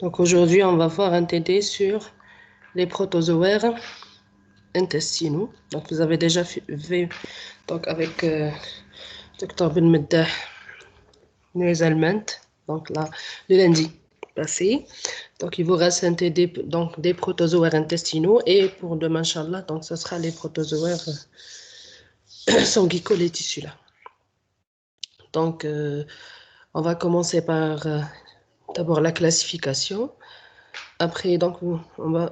Donc aujourd'hui, on va voir un TD sur les protozoaires intestinaux. Donc vous avez déjà vu donc avec Dr Ben Meddah Nuezelment, donc là, le lundi passé. Donc il vous reste un TD donc, des protozoaires intestinaux et pour demain, Inch'Allah, donc ce sera les protozoaires sanguicoléticulaires. Donc on va commencer par d'abord la classification. Après, donc,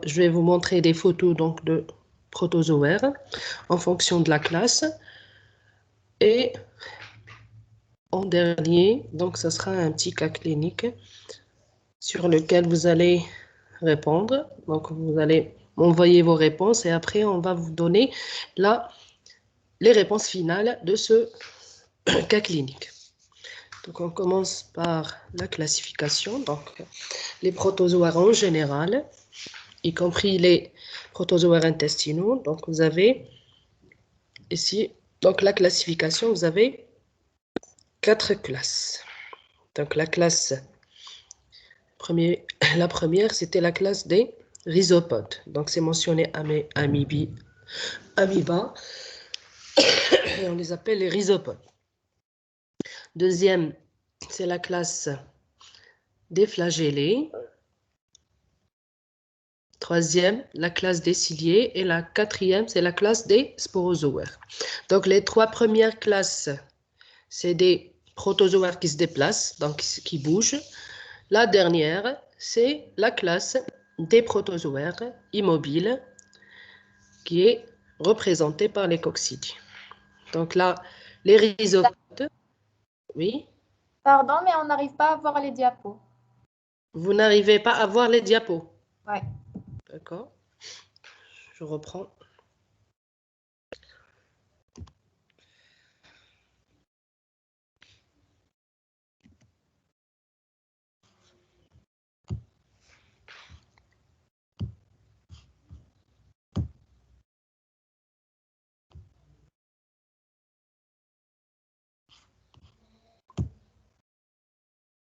je vais vous montrer des photos donc, de protozoaires en fonction de la classe. Et en dernier, donc, ce sera un petit cas clinique sur lequel vous allez répondre. Donc, vous allez m'envoyer vos réponses et après, on va vous donner là les réponses finales de ce cas clinique. Donc, on commence par la classification. Donc, les protozoaires en général, y compris les protozoaires intestinaux. Donc, vous avez ici, donc la classification, vous avez 4 classes. Donc, la première, c'était la classe des rhizopodes. Donc, c'est mentionné amoeba, et on les appelle les rhizopodes. Deuxième, c'est la classe des flagellés. Troisième, la classe des ciliés. Et la quatrième, c'est la classe des sporozoaires. Donc, les 3 premières classes, c'est des protozoaires qui se déplacent, donc qui bougent. La dernière, c'est la classe des protozoaires immobiles qui est représentée par les coccidies. Donc là, les rhizopodes, oui, Pardon, mais on n'arrive pas à voir les diapos. vous n'arrivez pas à voir les diapos. Ouais. D'accord, je reprends.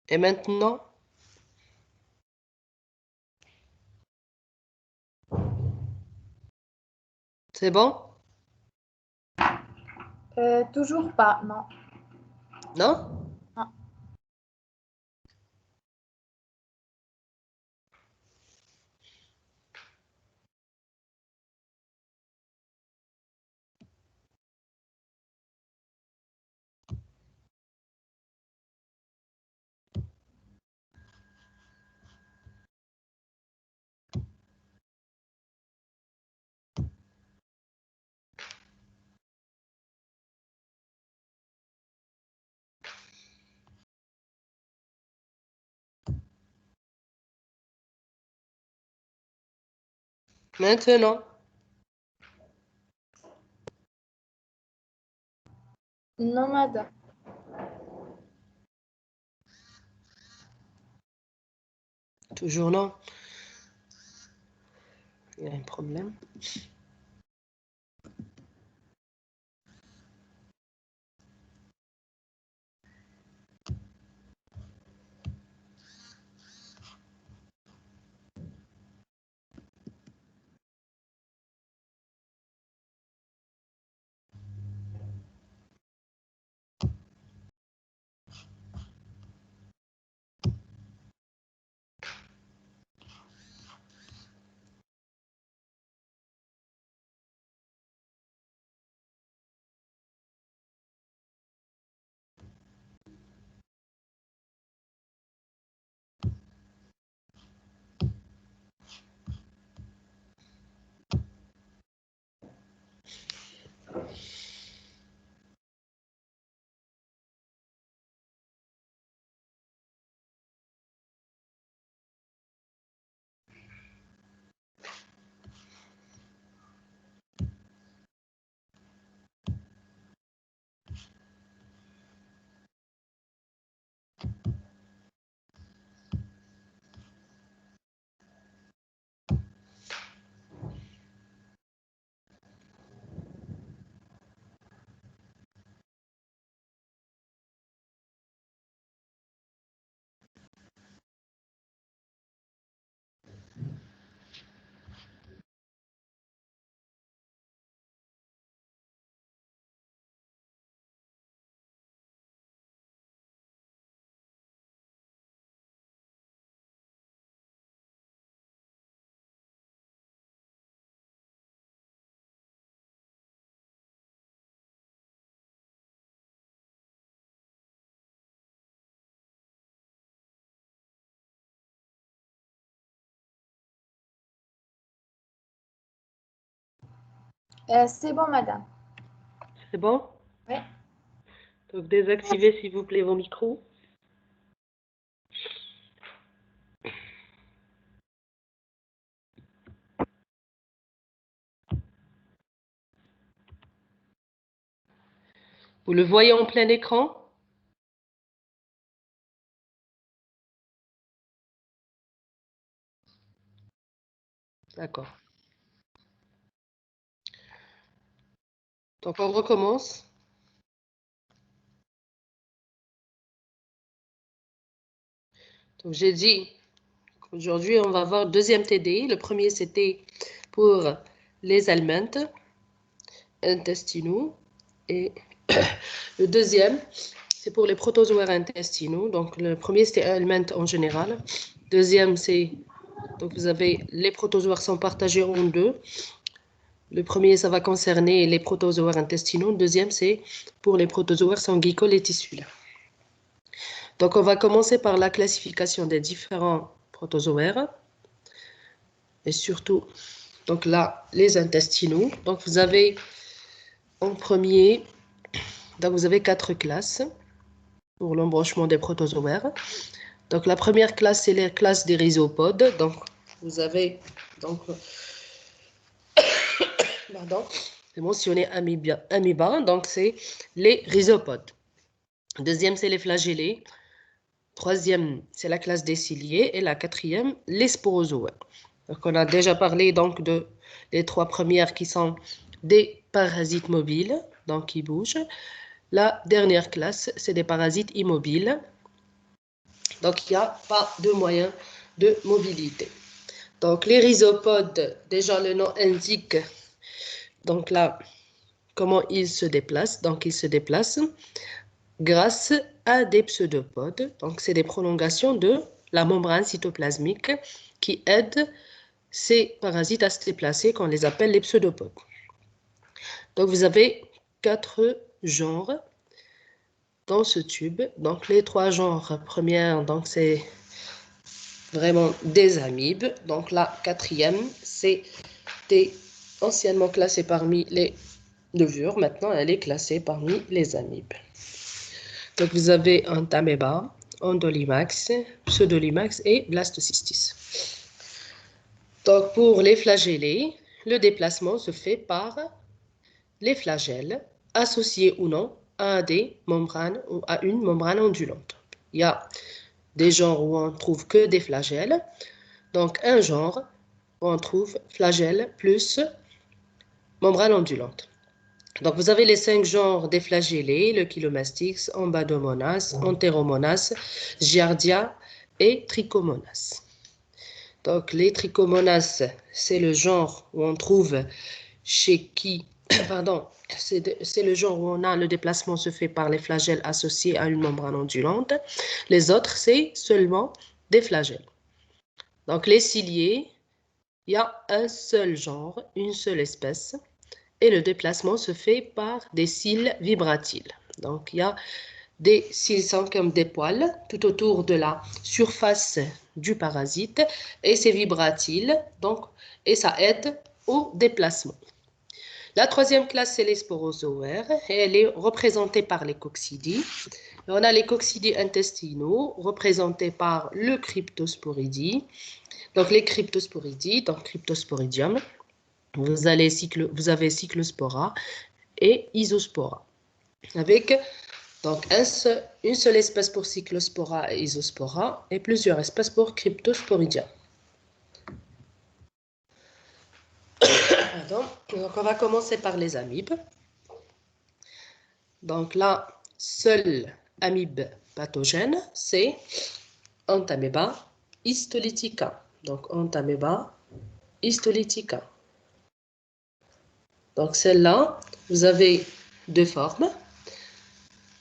Et maintenant, c'est bon? Toujours pas, non. Non? Non. Maintenant, Non, madame. toujours non. Il y a un problème. C'est bon, madame. C'est bon? Oui. Donc, désactivez s'il vous plaît vos micros. Vous le voyez en plein écran? D'accord. Donc, on recommence. Donc, j'ai dit qu'aujourd'hui, on va voir deuxième TD. Le premier, c'était pour les aliments intestinaux. Et le deuxième, c'est pour les protozoaires intestinaux. Donc, le premier, c'était aliments en général. Deuxième, c'est, donc vous avez, les protozoaires sont partagés en deux. Le premier, ça va concerner les protozoaires intestinaux. Le deuxième, c'est pour les protozoaires sanguicoles et tissulaires. Donc, on va commencer par la classification des différents protozoaires. Et surtout, donc là, les intestinaux. Donc, vous avez en premier, donc vous avez 4 classes pour l'embranchement des protozoaires. Donc, la première classe, c'est la classe des rhizopodes. Donc, vous avez, donc, pardon, c'est mentionné amoeba, donc c'est les rhizopodes. Deuxième, c'est les flagellés. Troisième, c'est la classe des ciliés. Et la quatrième, les sporozoaires. Donc, on a déjà parlé donc de les 3 premières qui sont des parasites mobiles, donc qui bougent. La dernière classe, c'est des parasites immobiles. Donc, il n'y a pas de moyen de mobilité. Donc, les rhizopodes, déjà le nom indique, donc là, comment ils se déplacent. Donc, ils se déplacent grâce à des pseudopodes. Donc, c'est des prolongations de la membrane cytoplasmique qui aident ces parasites à se déplacer, qu'on les appelle les pseudopodes. Donc, vous avez 4 genres dans ce tube. Donc, les 3 genres premières, donc c'est vraiment des amibes. Donc, la quatrième, c'est anciennement classée parmi les levures. Maintenant, elle est classée parmi les amibes. Donc, vous avez Entamoeba, Endolimax, Pseudolimax et Blastocystis. Donc, pour les flagellés, le déplacement se fait par les flagelles, associés ou non à des membranes ou à une membrane ondulante. Il y a des genres où on trouve que des flagelles. Donc, un genre où on trouve flagelle plus membrane ondulante. Donc, vous avez les 5 genres des flagellés, le Chilomastix, Embatomonas, Enteromonas, Giardia et Trichomonas. Donc, les Trichomonas, c'est le genre où on trouve chez qui, pardon, c'est le genre où on a le déplacement se fait par les flagelles associés à une membrane ondulante. Les autres, c'est seulement des flagelles. Donc, les ciliés, il y a un seul genre, une seule espèce, et le déplacement se fait par des cils vibratiles. Donc, il y a des cils sont comme des poils tout autour de la surface du parasite, et c'est vibratile, donc, et ça aide au déplacement. La troisième classe, c'est les sporozoaires, et elle est représentée par les coccidies. On a les coccidies intestinaux, représentés par le cryptosporidie. Donc, les cryptosporidies, donc Cryptosporidium, vous avez Cyclospora et Isospora, avec donc une seule espèce pour Cyclospora et Isospora et plusieurs espèces pour Cryptosporidium. Pardon. Donc, on va commencer par les amibes. Donc, la seule amibe pathogène, c'est Entamoeba histolytica. Donc, Entamoeba histolytica. Donc, celle-là, vous avez 2 formes.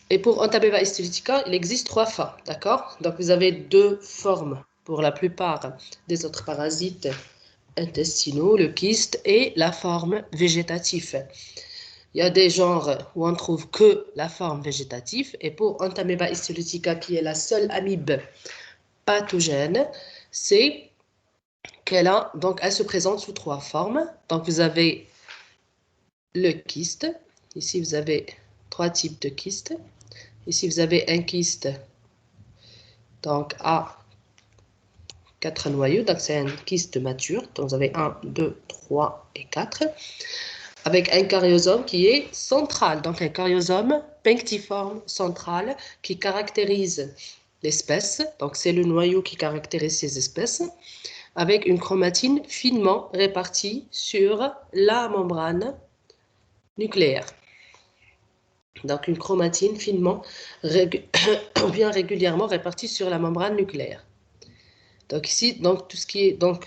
Et pour Entamoeba histolytica, il existe 3 formes, d'accord? Donc, vous avez 2 formes pour la plupart des autres parasites intestinaux, le kyste et la forme végétative. Il y a des genres où on trouve que la forme végétative. Et pour Entamoeba histolytica, qui est la seule amibe pathogène, c'est qu'elle a, donc elle se présente sous 3 formes. Donc, vous avez le kyste. Ici, vous avez 3 types de kystes. Ici, vous avez un kyste donc à 4 noyaux. Donc, c'est un kyste mature. Donc, vous avez 1, 2, 3 et 4. Avec un caryosome qui est central. Donc, un caryosome punctiforme central qui caractérise l'espèce. Donc, c'est le noyau qui caractérise ces espèces. Avec une chromatine finement répartie sur la membrane nucléaire. Donc, une chromatine finement bien régulièrement répartie sur la membrane nucléaire. Donc, ici, donc, tout ce qui est donc,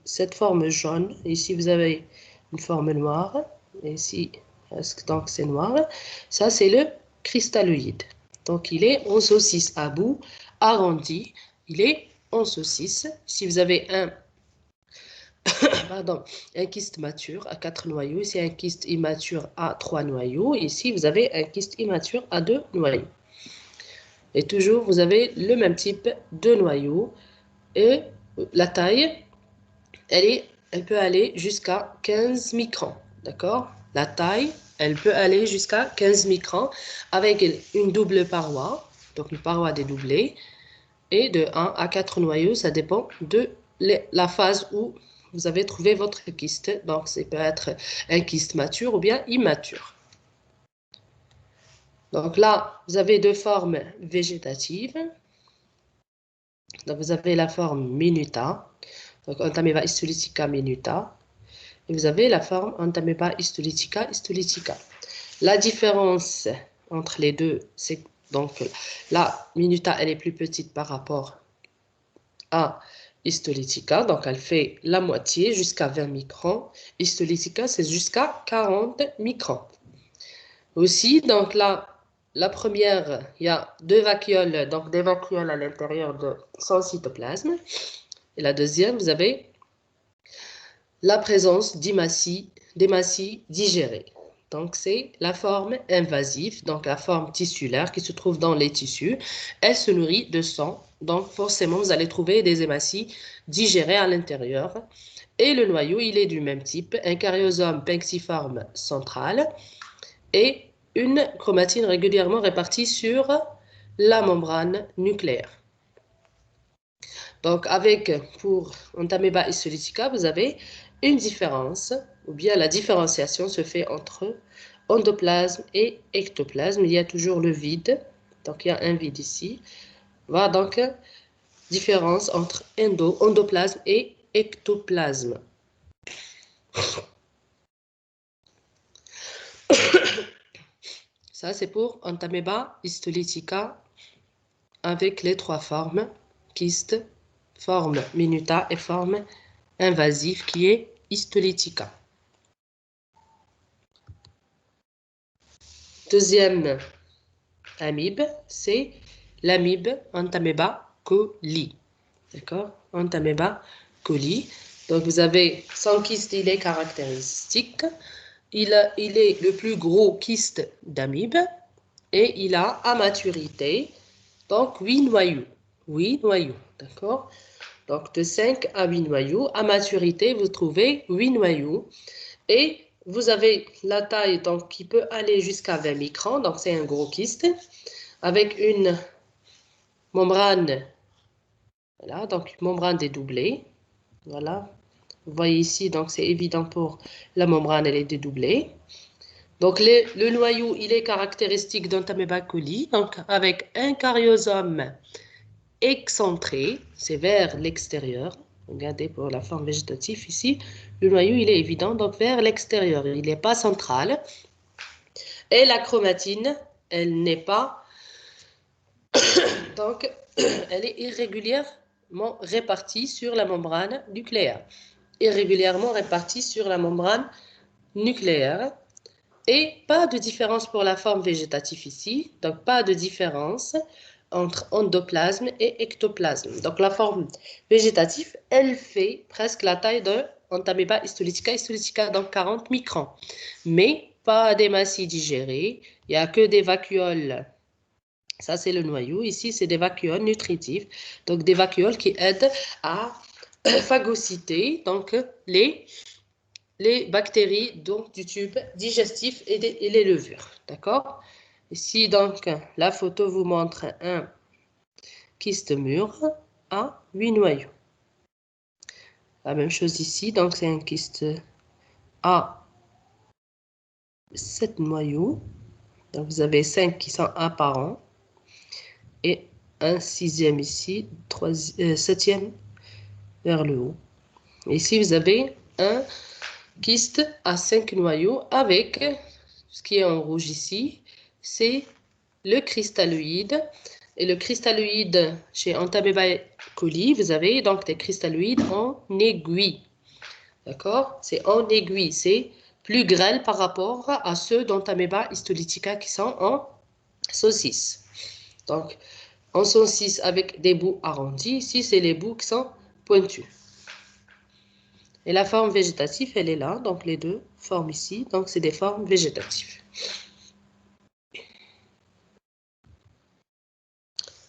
cette forme jaune, ici, vous avez une forme noire, et ici, donc, c'est noir. Ça, c'est le cristalloïde. Donc, il est en saucisse à bout, arrondi. Il est en saucisse. Si vous avez un kyste mature à 4 noyaux, ici un kyste immature à 3 noyaux, ici vous avez un kyste immature à 2 noyaux. Et toujours vous avez le même type de noyau et la taille, elle peut aller jusqu'à 15 microns, d'accord? La taille, elle peut aller jusqu'à 15 microns avec une double paroi, donc une paroi dédoublée, et de 1 à 4 noyaux, ça dépend de la phase où vous avez trouvé votre kyste. Donc, ça peut être un kyste mature ou bien immature. Donc là, vous avez deux formes végétatives. Donc, vous avez la forme minuta, donc Entamoeba histolytica minuta, et vous avez la forme Entamoeba histolytica histolytica. La différence entre les deux, c'est donc la minuta, elle est plus petite par rapport à histolytica, donc elle fait la moitié jusqu'à 20 microns. Histolytica, c'est jusqu'à 40 microns. Aussi, donc là, la première, il y a deux vacuoles, donc des vacuoles à l'intérieur de son cytoplasme. Et la deuxième, vous avez la présence d'hématies digérées. Donc, c'est la forme invasive, donc la forme tissulaire qui se trouve dans les tissus. Elle se nourrit de sang. Donc, forcément, vous allez trouver des hématies digérées à l'intérieur. Et le noyau, il est du même type, un caryosome punctiforme central et une chromatine régulièrement répartie sur la membrane nucléaire. Donc, pour Entamoeba histolytica, vous avez une différence, ou bien la différenciation se fait entre endoplasme et ectoplasme. Il y a toujours le vide, donc il y a un vide ici. Voilà donc différence entre endoplasme et ectoplasme. Ça, c'est pour Entamoeba histolytica avec les trois formes, kyste, forme minuta et forme invasive qui est histolytica. Deuxième amibe, c'est l'amibe Entamoeba coli. D'accord? Entamoeba coli. Donc, vous avez son kyste, il est caractéristique. Il est le plus gros kyste d'amibe et il a à maturité, donc 8 noyaux. 8 noyaux, d'accord? Donc, de 5 à 8 noyaux. À maturité, vous trouvez 8 noyaux. Et vous avez la taille donc, qui peut aller jusqu'à 20 microns. Donc, c'est un gros kyste. Avec une membrane, voilà, donc une membrane dédoublée. Voilà. Vous voyez ici, donc c'est évident pour la membrane, elle est dédoublée. Donc, le noyau, il est caractéristique d'Entamoeba coli. Donc, avec un caryosome excentré, c'est vers l'extérieur. Regardez pour la forme végétative ici, le noyau il est évident donc vers l'extérieur, il n'est pas central. Et la chromatine, elle n'est pas, donc elle est irrégulièrement répartie sur la membrane nucléaire. Irrégulièrement répartie sur la membrane nucléaire. Et pas de différence pour la forme végétative ici, donc pas de différence entre endoplasme et ectoplasme. Donc la forme végétative, elle fait presque la taille de Entamoeba histolytica, donc 40 microns. Mais pas d'hématies digérées, il n'y a que des vacuoles. Ça, c'est le noyau. Ici, c'est des vacuoles nutritifs, donc des vacuoles qui aident à phagocyter donc, les les bactéries donc, du tube digestif et les levures. D'accord? Ici, donc, la photo vous montre un kyste mûr à 8 noyaux. La même chose ici, donc c'est un kyste à 7 noyaux. Donc, vous avez 5 qui sont apparents et un sixième ici, septième vers le haut. Ici, vous avez un kyste à 5 noyaux avec ce qui est en rouge ici, c'est le cristalloïde. Et le cristalloïde chez Entamoeba coli, vous avez donc des cristalloïdes en aiguille. D'accord? C'est en aiguille, c'est plus grêle par rapport à ceux d'Entamoeba histolytica qui sont en saucisse. Donc, en saucisse avec des bouts arrondis, ici c'est les bouts qui sont pointus. Et la forme végétative, elle est là, donc les deux formes ici, donc c'est des formes végétatives.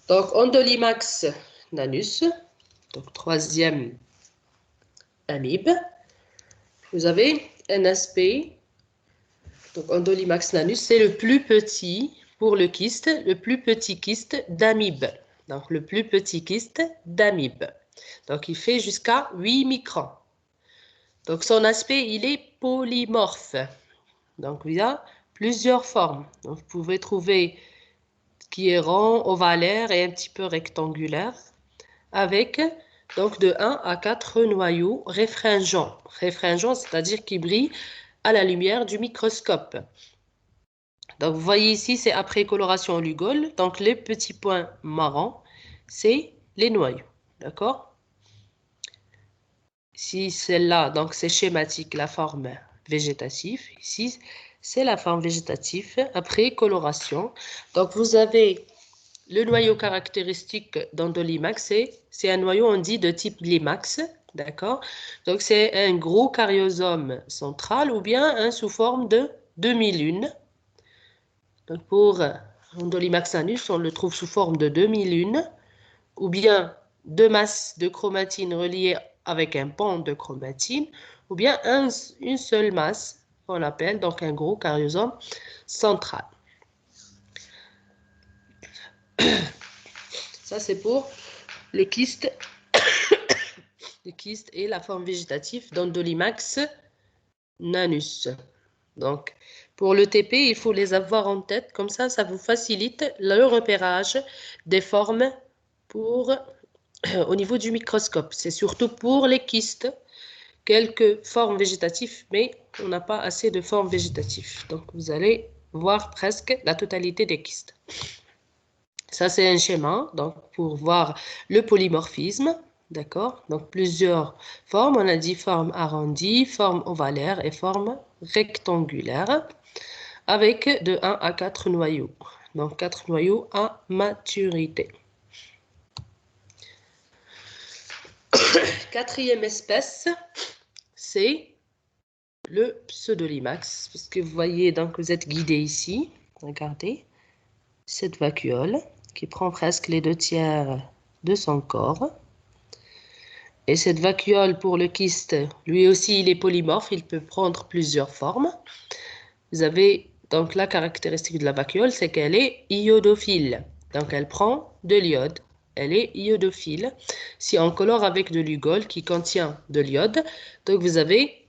Donc, Endolimax nanus, donc troisième amibe. Vous avez un aspect, donc Endolimax nanus, c'est le plus petit pour le kyste, le plus petit kyste d'amibe. Donc, le plus petit kyste d'amibe. Donc, il fait jusqu'à 8 microns. Donc, son aspect, il est polymorphe. Donc, il y a plusieurs formes. Donc, vous pouvez trouver qui est rond, ovalaire et un petit peu rectangulaire, avec donc de 1 à 4 noyaux réfringents. Réfringents, c'est-à-dire qui brillent à la lumière du microscope. Donc, vous voyez ici, c'est après coloration au Lugol. Donc, les petits points marrons, c'est les noyaux. D'accord? Si celle-là, donc c'est schématique, la forme végétative. Ici, c'est la forme végétative après coloration. Donc, vous avez le noyau caractéristique d'Endolimax, c'est un noyau, on dit, de type limax, d'accord? Donc, c'est un gros cariosome central ou bien un sous forme de demi-lune. Donc, pour Endolimax anus, on le trouve sous forme de demi-lune ou bien deux masses de chromatine reliées avec un pont de chromatine ou bien une seule masse, on appelle donc un gros cariosome central. Ça, c'est pour le kyste et la forme végétative d'Endolimax nanus. Donc, pour le TP, il faut les avoir en tête, comme ça vous facilite le repérage des formes au niveau du microscope. C'est surtout pour les kystes, quelques formes végétatives, mais on n'a pas assez de formes végétatives. Donc, vous allez voir presque la totalité des kystes. Ça, c'est un schéma, donc pour voir le polymorphisme, d'accord? Donc, plusieurs formes. On a dit forme arrondie, forme ovalaire et forme rectangulaire, avec de 1 à 4 noyaux. Donc, 4 noyaux à maturité. Quatrième espèce, c'est le pseudolimax, parce que vous voyez, donc vous êtes guidé ici, regardez, cette vacuole qui prend presque les 2/3 de son corps. Et cette vacuole pour le kyste, lui aussi, il est polymorphe, il peut prendre plusieurs formes. Vous avez donc la caractéristique de la vacuole, c'est qu'elle est iodophile. Donc elle prend de l'iode, elle est iodophile. Si on colore avec de l'ugol qui contient de l'iode, donc vous avez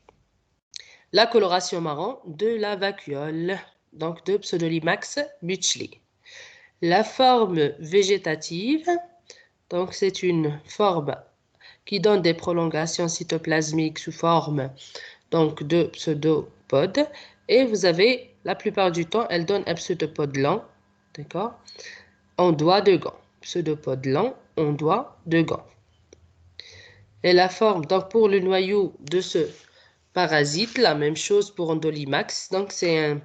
la coloration marron de la vacuole, donc de Pseudolimax muchli. La forme végétative, donc c'est une forme qui donne des prolongations cytoplasmiques sous forme donc de pseudopodes. Et vous avez, la plupart du temps, elle donne un pseudopode lent, d'accord, en doigt de gant. Pseudopode lent en doigt de gant. Et la forme, donc pour le noyau de ce parasite, la même chose pour Endolimax. Donc c'est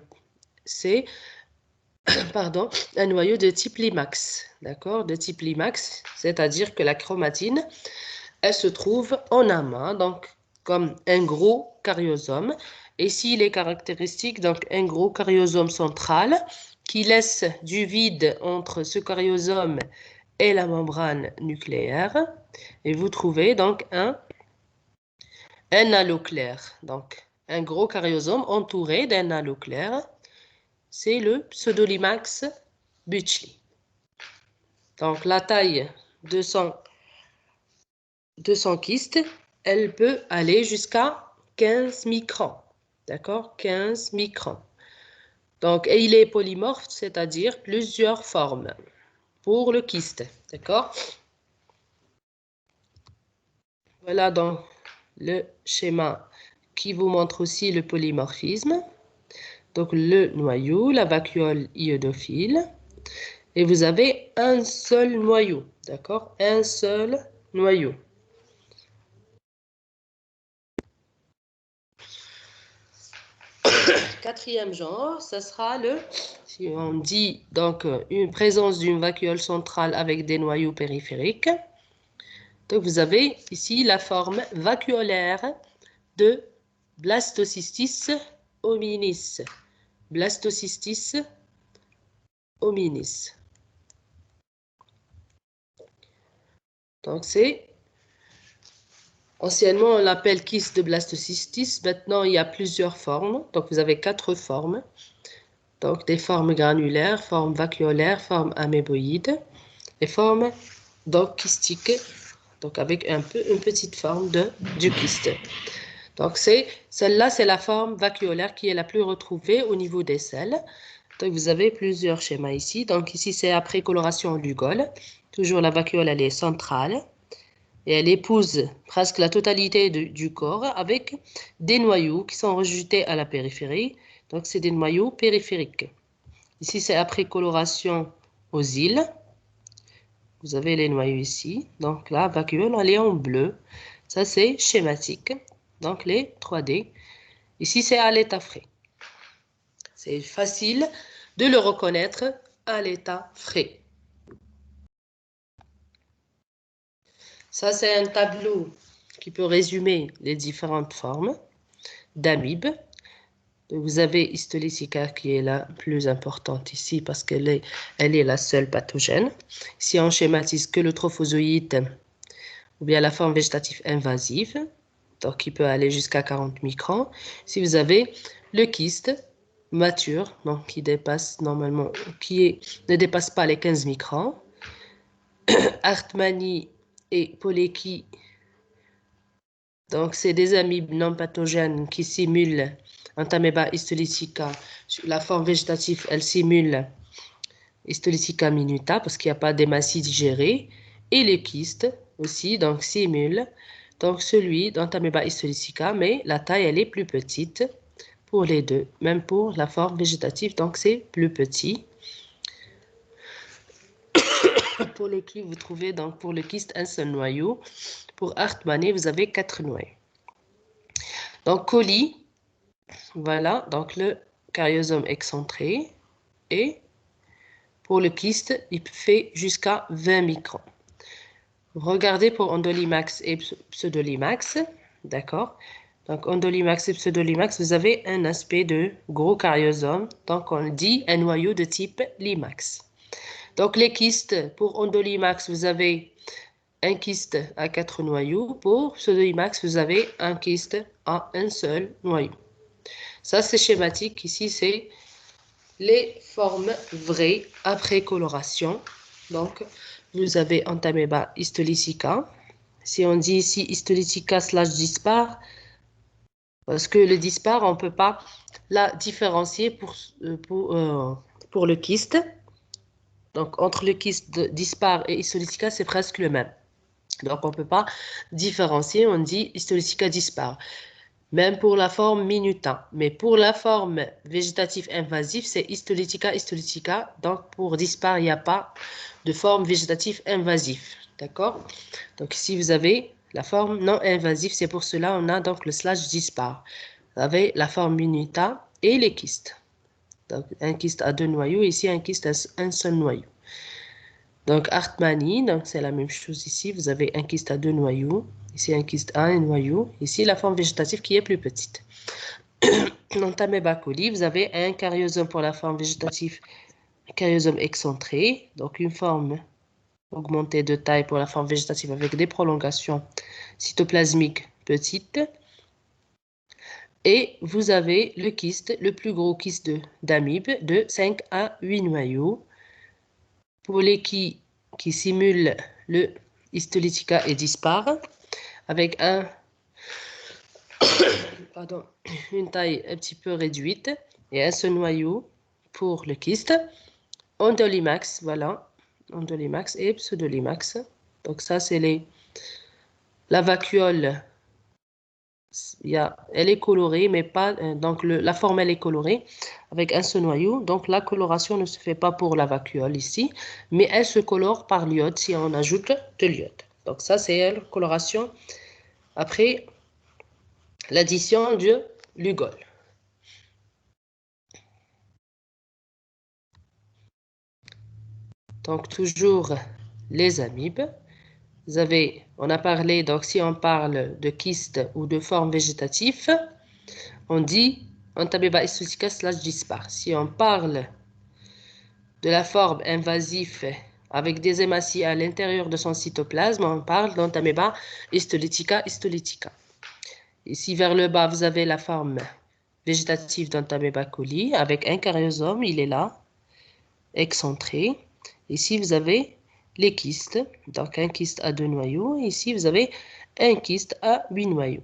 un noyau de type limax, d'accord, de type limax, c'est-à-dire que la chromatine, elle se trouve en amas, donc comme un gros cariosome. Et s'il est caractéristique, donc un gros cariosome central qui laisse du vide entre ce cariosome et la membrane nucléaire. Et vous trouvez donc un halo clair. Donc un gros caryosome entouré d'un halo clair. C'est le Pseudolimax butchley. Donc, la taille de son kyste, elle peut aller jusqu'à 15 microns. D'accord? 15 microns. Donc, et il est polymorphe, c'est-à-dire plusieurs formes pour le kyste. D'accord? Voilà donc le schéma qui vous montre aussi le polymorphisme. Donc, le noyau, la vacuole iodophile. Et vous avez un seul noyau. D'accord? Un seul noyau. Quatrième genre, ce sera si on dit donc une présence d'une vacuole centrale avec des noyaux périphériques. Donc vous avez ici la forme vacuolaire de Blastocystis hominis. Blastocystis hominis. Donc c'est anciennement on l'appelle kyste de blastocystis. Maintenant il y a plusieurs formes. Donc vous avez 4 formes. Donc des formes granulaires, formes vacuolaires, formes améboïdes et formes donc kystiques. Donc avec une petite forme du kyste. Donc celle-là, c'est la forme vacuolaire qui est la plus retrouvée au niveau des selles. Donc vous avez plusieurs schémas ici. Donc ici, c'est après coloration Lugol. Toujours la vacuole, elle est centrale. Et elle épouse presque la totalité du corps avec des noyaux qui sont rejetés à la périphérie. Donc c'est des noyaux périphériques. Ici, c'est après coloration aux îles. Vous avez les noyaux ici. Donc la vacuole, elle est en bleu. Ça, c'est schématique. Donc les 3D. Ici, c'est à l'état frais. C'est facile de le reconnaître à l'état frais. Ça, c'est un tableau qui peut résumer les différentes formes d'amibes. Vous avez Histolytica qui est la plus importante ici parce qu'elle est la seule pathogène. Si on schématise que le trophozoïde ou bien la forme végétative invasive, donc qui peut aller jusqu'à 40 microns. Si vous avez le kyste mature, donc qui dépasse normalement, ne dépasse pas les 15 microns, Hartmanni et Polecki, donc c'est des amibes non pathogènes qui simulent Entamoeba histolytica. La forme végétative, elle simule Histolytica minuta parce qu'il n'y a pas d'hématie digérée. Et les kystes aussi, donc simulent donc celui d'Entamoeba histolytica, mais la taille, elle est plus petite pour les deux, même pour la forme végétative, donc c'est plus petit. Pour les qui vous trouvez donc pour le kyste un seul noyau. Pour Hartmanni, vous avez 4 noyaux. Donc colis, voilà, donc le caryosome excentré. Et pour le kyste, il fait jusqu'à 20 microns. Regardez pour Endolimax et Pseudolimax, d'accord? Donc Endolimax et Pseudolimax, vous avez un aspect de gros caryosome, donc on dit un noyau de type Limax. Donc les kystes, pour Endolimax, vous avez un kyste à 4 noyaux. Pour Pseudolimax, vous avez un kyste à un seul noyau. Ça, c'est schématique. Ici, c'est les formes vraies après coloration. Donc, vous avez Entamoeba histolytica. Si on dit ici histolytica / dispar, parce que le dispar, on ne peut pas la différencier pour le kyste. Donc, entre le kyste dispar et histolytica, c'est presque le même. Donc, on ne peut pas différencier, on dit histolytica dispar. Même pour la forme minuta. Mais pour la forme végétative invasive, c'est histolytica. Donc, pour dispar, il n'y a pas de forme végétative invasive. D'accord? Donc, ici, vous avez la forme non invasive. C'est pour cela on a donc le / dispar. Vous avez la forme minuta et les kystes. Donc, un kyste à 2 noyaux. Ici, un kyste à un seul noyau. Donc, Hartmanni, donc c'est la même chose ici. Vous avez un kyste à 2 noyaux. Ici, un kyste à un noyau. Ici, la forme végétative qui est plus petite. Dans Entamoeba coli, vous avez un caryosome pour la forme végétative, un caryosome excentré. Donc, une forme augmentée de taille pour la forme végétative avec des prolongations cytoplasmiques petites. Et vous avez le kyste, le plus gros kyste d'amibe de 5 à 8 noyaux. Pour les qui simulent le histolytica et dispare, avec une taille un petit peu réduite et un seul noyau pour le kyste. Endolimax, voilà, Endolimax et Pseudolimax. Donc ça, c'est la vacuole. Elle est colorée, mais pas. Donc la forme, elle est colorée avec un seul noyau. Donc la coloration ne se fait pas pour la vacuole ici, mais elle se colore par l'iode si on ajoute de l'iode. Donc ça, c'est la coloration après l'addition du lugol. Donc toujours les amibes. On a parlé, donc si on parle de kyste ou de forme végétative, on dit Entamoeba histolytica / dispare. Si on parle de la forme invasive avec des hématies à l'intérieur de son cytoplasme, on parle d'Entamoeba histolytica. Ici, vers le bas, vous avez la forme végétative d'Entamoeba coli avec un caryosome, il est là, excentré. Ici, vous avez les kystes, donc un kyste à 2 noyaux. Ici, vous avez un kyste à 8 noyaux.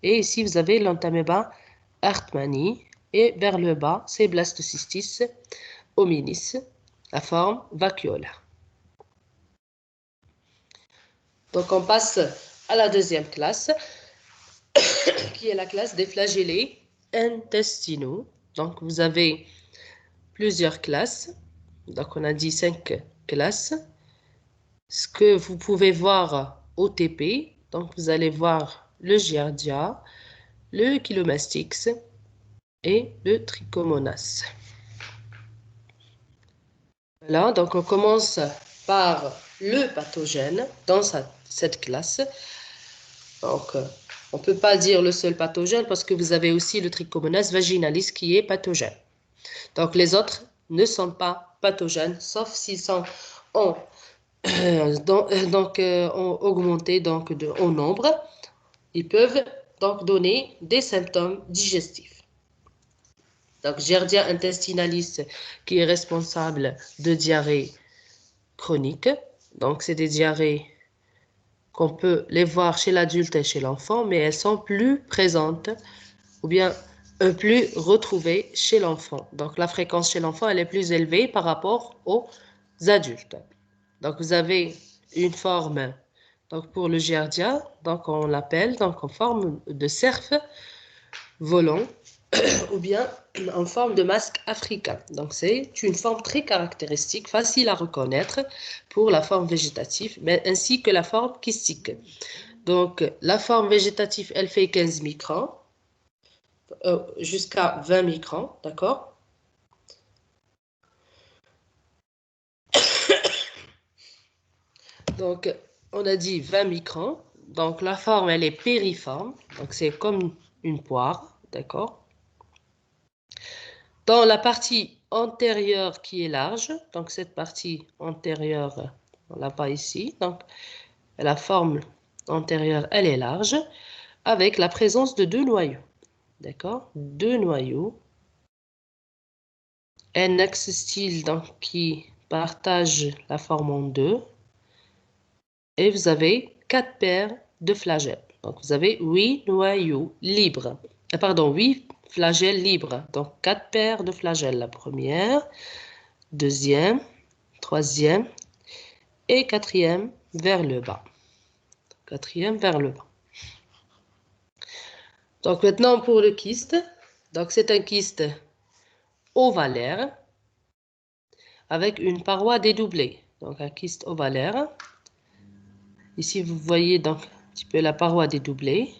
Et ici, vous avez l'Entamoeba hartmanni. Et vers le bas, c'est Blastocystis hominis, la forme vacuolaire. Donc, on passe à la deuxième classe, qui est la classe des flagellés intestinaux. Donc, vous avez plusieurs classes. Donc, on a dit 5 classes. Ce que vous pouvez voir au TP, donc vous allez voir le Giardia, le Chilomastix et le Trichomonas. Voilà, donc on commence par le pathogène dans cette classe. Donc, on ne peut pas dire le seul pathogène parce que vous avez aussi le Trichomonas vaginalis qui est pathogène. Donc, les autres ne sont pas pathogènes, sauf s'ils sont ont augmenté en nombre. Ils peuvent donc donner des symptômes digestifs. Donc, Giardia intestinalis qui est responsable de diarrhée chronique. Donc, c'est des diarrhées qu'on peut les voir chez l'adulte et chez l'enfant, mais elles sont plus présentes ou bien plus retrouvées chez l'enfant. Donc, la fréquence chez l'enfant, elle est plus élevée par rapport aux adultes. Donc, vous avez une forme, donc pour le Giardia, donc on l'appelle donc en forme de cerf volant ou bien en forme de masque africain. Donc, c'est une forme très caractéristique, facile à reconnaître pour la forme végétative, mais ainsi que la forme kystique. Donc, la forme végétative, elle fait 15 microns jusqu'à 20 microns, d'accord? Donc, on a dit 20 microns. Donc, la forme, elle est périforme. Donc, c'est comme une poire, d'accord? Dans la partie antérieure qui est large, donc cette partie antérieure, on l'a pas ici, donc la forme antérieure, elle est large, avec la présence de 2 noyaux, d'accord? 2 noyaux. Un axe style donc, qui partage la forme en 2. Et vous avez 4 paires de flagelles. Donc, vous avez 8 noyaux libres. Pardon, 8 flagelles libres. Donc, 4 paires de flagelles. La première, deuxième, troisième et quatrième vers le bas. Quatrième vers le bas. Donc, maintenant pour le kyste. Donc, c'est un kyste ovalaire avec une paroi dédoublée. Donc, un kyste ovalaire. Ici, vous voyez donc un petit peu la paroi dédoublée.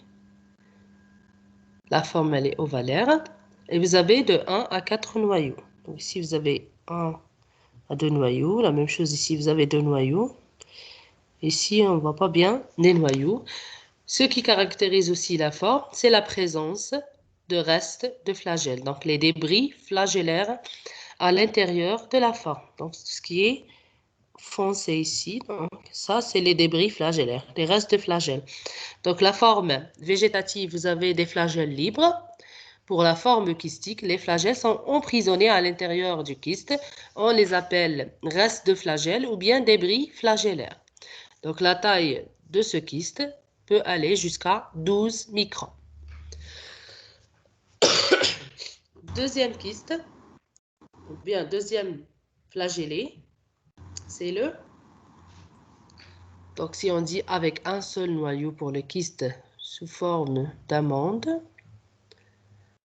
La forme, elle est ovalaire. Et vous avez de 1 à 4 noyaux. Donc ici, vous avez 1 à 2 noyaux. La même chose ici, vous avez 2 noyaux. Ici, on ne voit pas bien les noyaux. Ce qui caractérise aussi la forme, c'est la présence de restes de flagelles. Donc, les débris flagellaires à l'intérieur de la forme. Donc, ce qui est foncé ici, donc, ça, c'est les débris flagellaires, les restes de flagelles. Donc, la forme végétative, vous avez des flagelles libres. pour la forme kystique, les flagelles sont emprisonnés à l'intérieur du kyste. On les appelle restes de flagelles ou bien débris flagellaires. Donc, la taille de ce kyste peut aller jusqu'à 12 microns. Deuxième kyste, ou bien deuxième flagellé, c'est le... Donc, si on dit avec un seul noyau pour le kyste sous forme d'amande,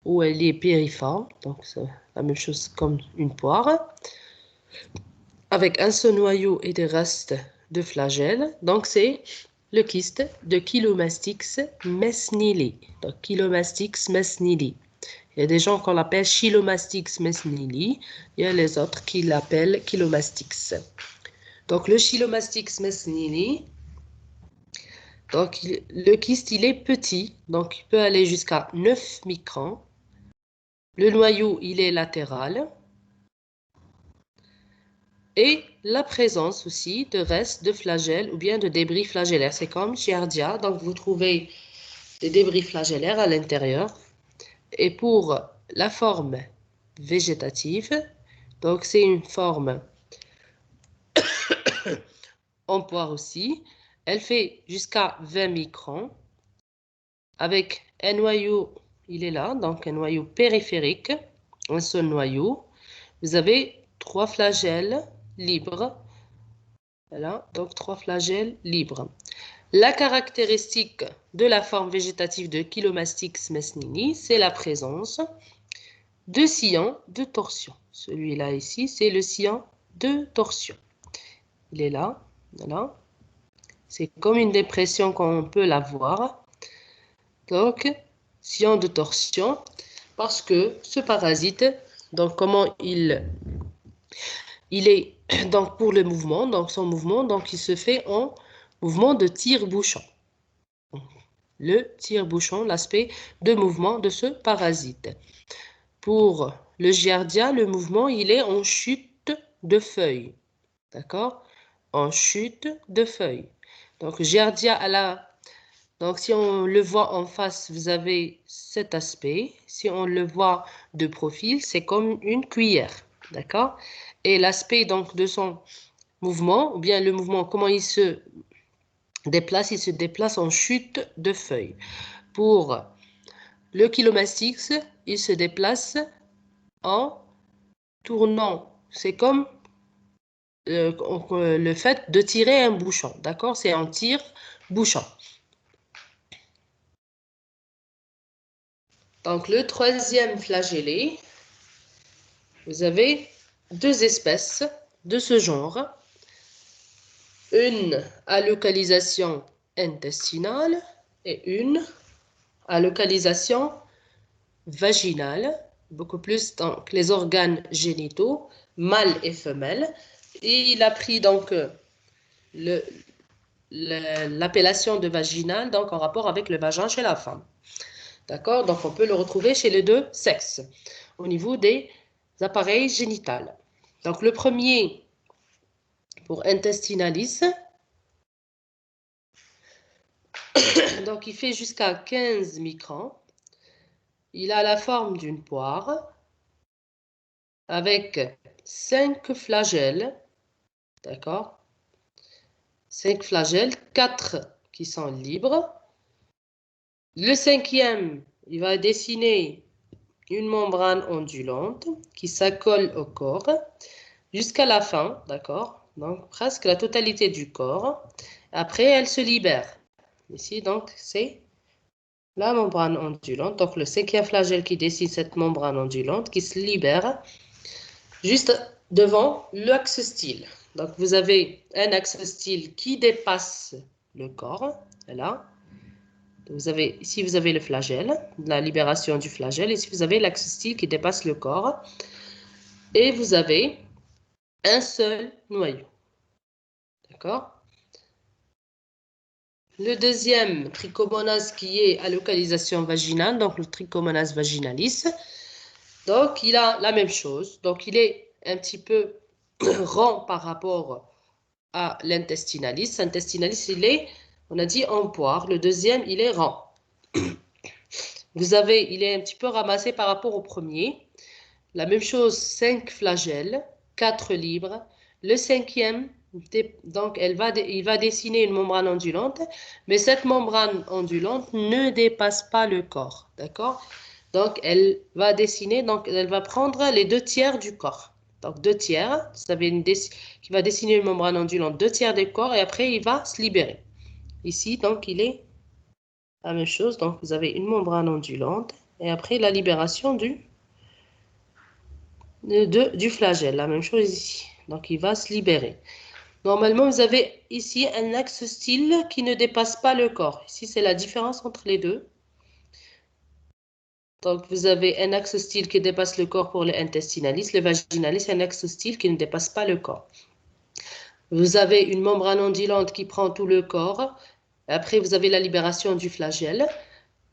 où elle est périforme, donc c'est la même chose comme une poire, avec un seul noyau et des restes de flagelles, donc c'est le kyste de Chilomastix mesnili. Donc, Chilomastix mesnili. Il y a des gens qu'on l'appelle Chilomastix mesnili, il y a les autres qui l'appellent Chilomastix. Donc, le Chilomastix mesnili, donc le kyste, il est petit, donc il peut aller jusqu'à 9 microns. Le noyau, il est latéral. Et la présence aussi de restes de flagelles ou bien de débris flagellaires. C'est comme Giardia, donc vous trouvez des débris flagellaires à l'intérieur. Et pour la forme végétative, donc c'est une forme en poire aussi. Elle fait jusqu'à 20 microns avec un noyau, il est là, donc un noyau périphérique, un seul noyau. Vous avez 3 flagelles libres. Voilà, donc 3 flagelles libres. La caractéristique de la forme végétative de Chilomastix mesnili, c'est la présence de sillons de torsion. Celui-là ici, c'est le sillon de torsion. Il est là, voilà. C'est comme une dépression qu'on peut la voir. Donc, sillon de torsion, parce que ce parasite, donc comment il est donc pour le mouvement, donc son mouvement, donc il se fait en mouvement de tire-bouchon. Le tire-bouchon, l'aspect de mouvement de ce parasite. Pour le giardia, le mouvement, il est en chute de feuilles. D'accord? En chute de feuilles. Donc, giardia à la... Donc, si on le voit en face, vous avez cet aspect. Si on le voit de profil, c'est comme une cuillère. D'accord? Et l'aspect donc de son mouvement, ou bien le mouvement, comment il se déplace en chute de feuilles. Pour le Chilomastix, il se déplace en tournant. C'est comme le fait de tirer un bouchon. D'accord? C'est un tire-bouchon. Donc, le troisième flagellé, vous avez 2 espèces de ce genre. Une à localisation intestinale et une à localisation vaginale, beaucoup plus dans les organes génitaux, mâles et femelles. Et il a pris donc l'appellation de vaginale donc en rapport avec le vagin chez la femme. D'accord? Donc on peut le retrouver chez les deux sexes au niveau des appareils génitaux. Donc le premier pour intestinalis, donc il fait jusqu'à 15 microns. Il a la forme d'une poire avec 5 flagelles, d'accord? 5 flagelles, 4 qui sont libres. Le cinquième, il va dessiner une membrane ondulante qui s'accole au corps jusqu'à la fin, d'accord? Donc presque la totalité du corps. Après, elle se libère. Ici, donc, c'est la membrane ondulante. Donc, le cinquième flagelle qui dessine cette membrane ondulante qui se libère juste devant l'axe style. Donc, vous avez un axe style qui dépasse le corps. Là. Ici, vous avez le flagelle, la libération du flagelle. Ici, vous avez l'axe style qui dépasse le corps. Et vous avez un seul noyau. D'accord? Le deuxième, trichomonas, qui est à localisation vaginale, donc le trichomonas vaginalis. Donc, il a la même chose. Donc, il est un petit peu rond par rapport à l'intestinalis. L'intestinalis, il est, on a dit, en poire. Le deuxième, il est rond. il est un petit peu ramassé par rapport au premier. La même chose, 5 flagelles, 4 libres. Le cinquième, donc il va dessiner une membrane ondulante, mais cette membrane ondulante ne dépasse pas le corps, d'accord? Donc elle va dessiner, donc elle va prendre les 2 tiers du corps. Donc 2 tiers, vous avez qui va dessiner une membrane ondulante, 2 tiers du corps, et après il va se libérer. Ici, donc il est la même chose, donc vous avez une membrane ondulante, et après la libération du flagelle, la même chose ici. Donc, il va se libérer. Normalement, vous avez ici un axe style qui ne dépasse pas le corps. Ici, c'est la différence entre les deux. Donc, vous avez un axe style qui dépasse le corps pour le intestinalis. Le vaginalis, un axe style qui ne dépasse pas le corps. Vous avez une membrane ondulante qui prend tout le corps. Après, vous avez la libération du flagelle.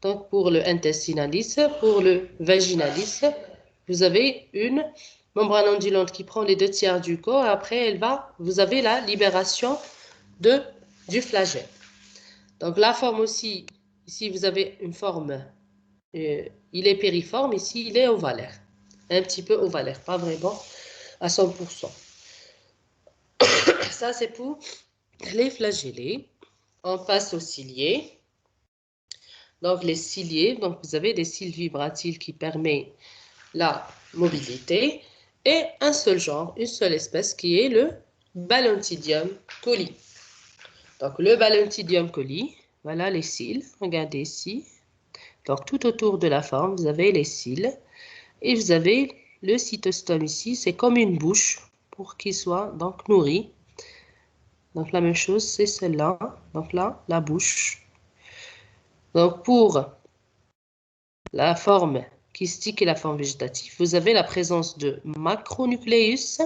Donc, pour le intestinalis, pour le vaginalis, vous avez une membrane ondulante qui prend les 2 tiers du corps. Après, vous avez la libération du flagelle. Donc, la forme aussi, ici, vous avez une forme, il est périforme, ici, il est ovalaire. Un petit peu ovalaire, pas vraiment à 100%. Ça, c'est pour les flagellés. On passe aux ciliés. Donc, les ciliés, donc vous avez des cils vibratiles qui permettent la mobilité et un seul genre, une seule espèce qui est le Ballontidium coli. Donc, le Ballontidium coli, voilà les cils, regardez ici. Donc, tout autour de la forme, vous avez les cils et vous avez le cytostome ici, c'est comme une bouche pour qu'il soit donc nourri. Donc, la même chose, c'est celle-là. Donc là, la bouche. Donc, pour la forme kystique et la forme végétative, vous avez la présence de macronucléus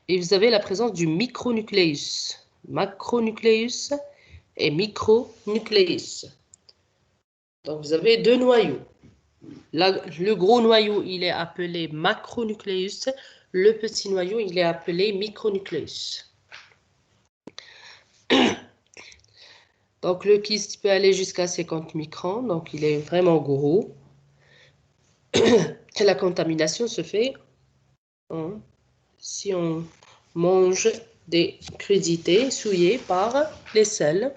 et vous avez la présence du micronucléus. Macronucléus et micronucléus. Donc, vous avez 2 noyaux. Le gros noyau, il est appelé macronucléus. Le petit noyau, il est appelé micronucléus. Donc, le kyste peut aller jusqu'à 50 microns. Donc, il est vraiment gros. La contamination se fait si on mange des crudités souillées par les sels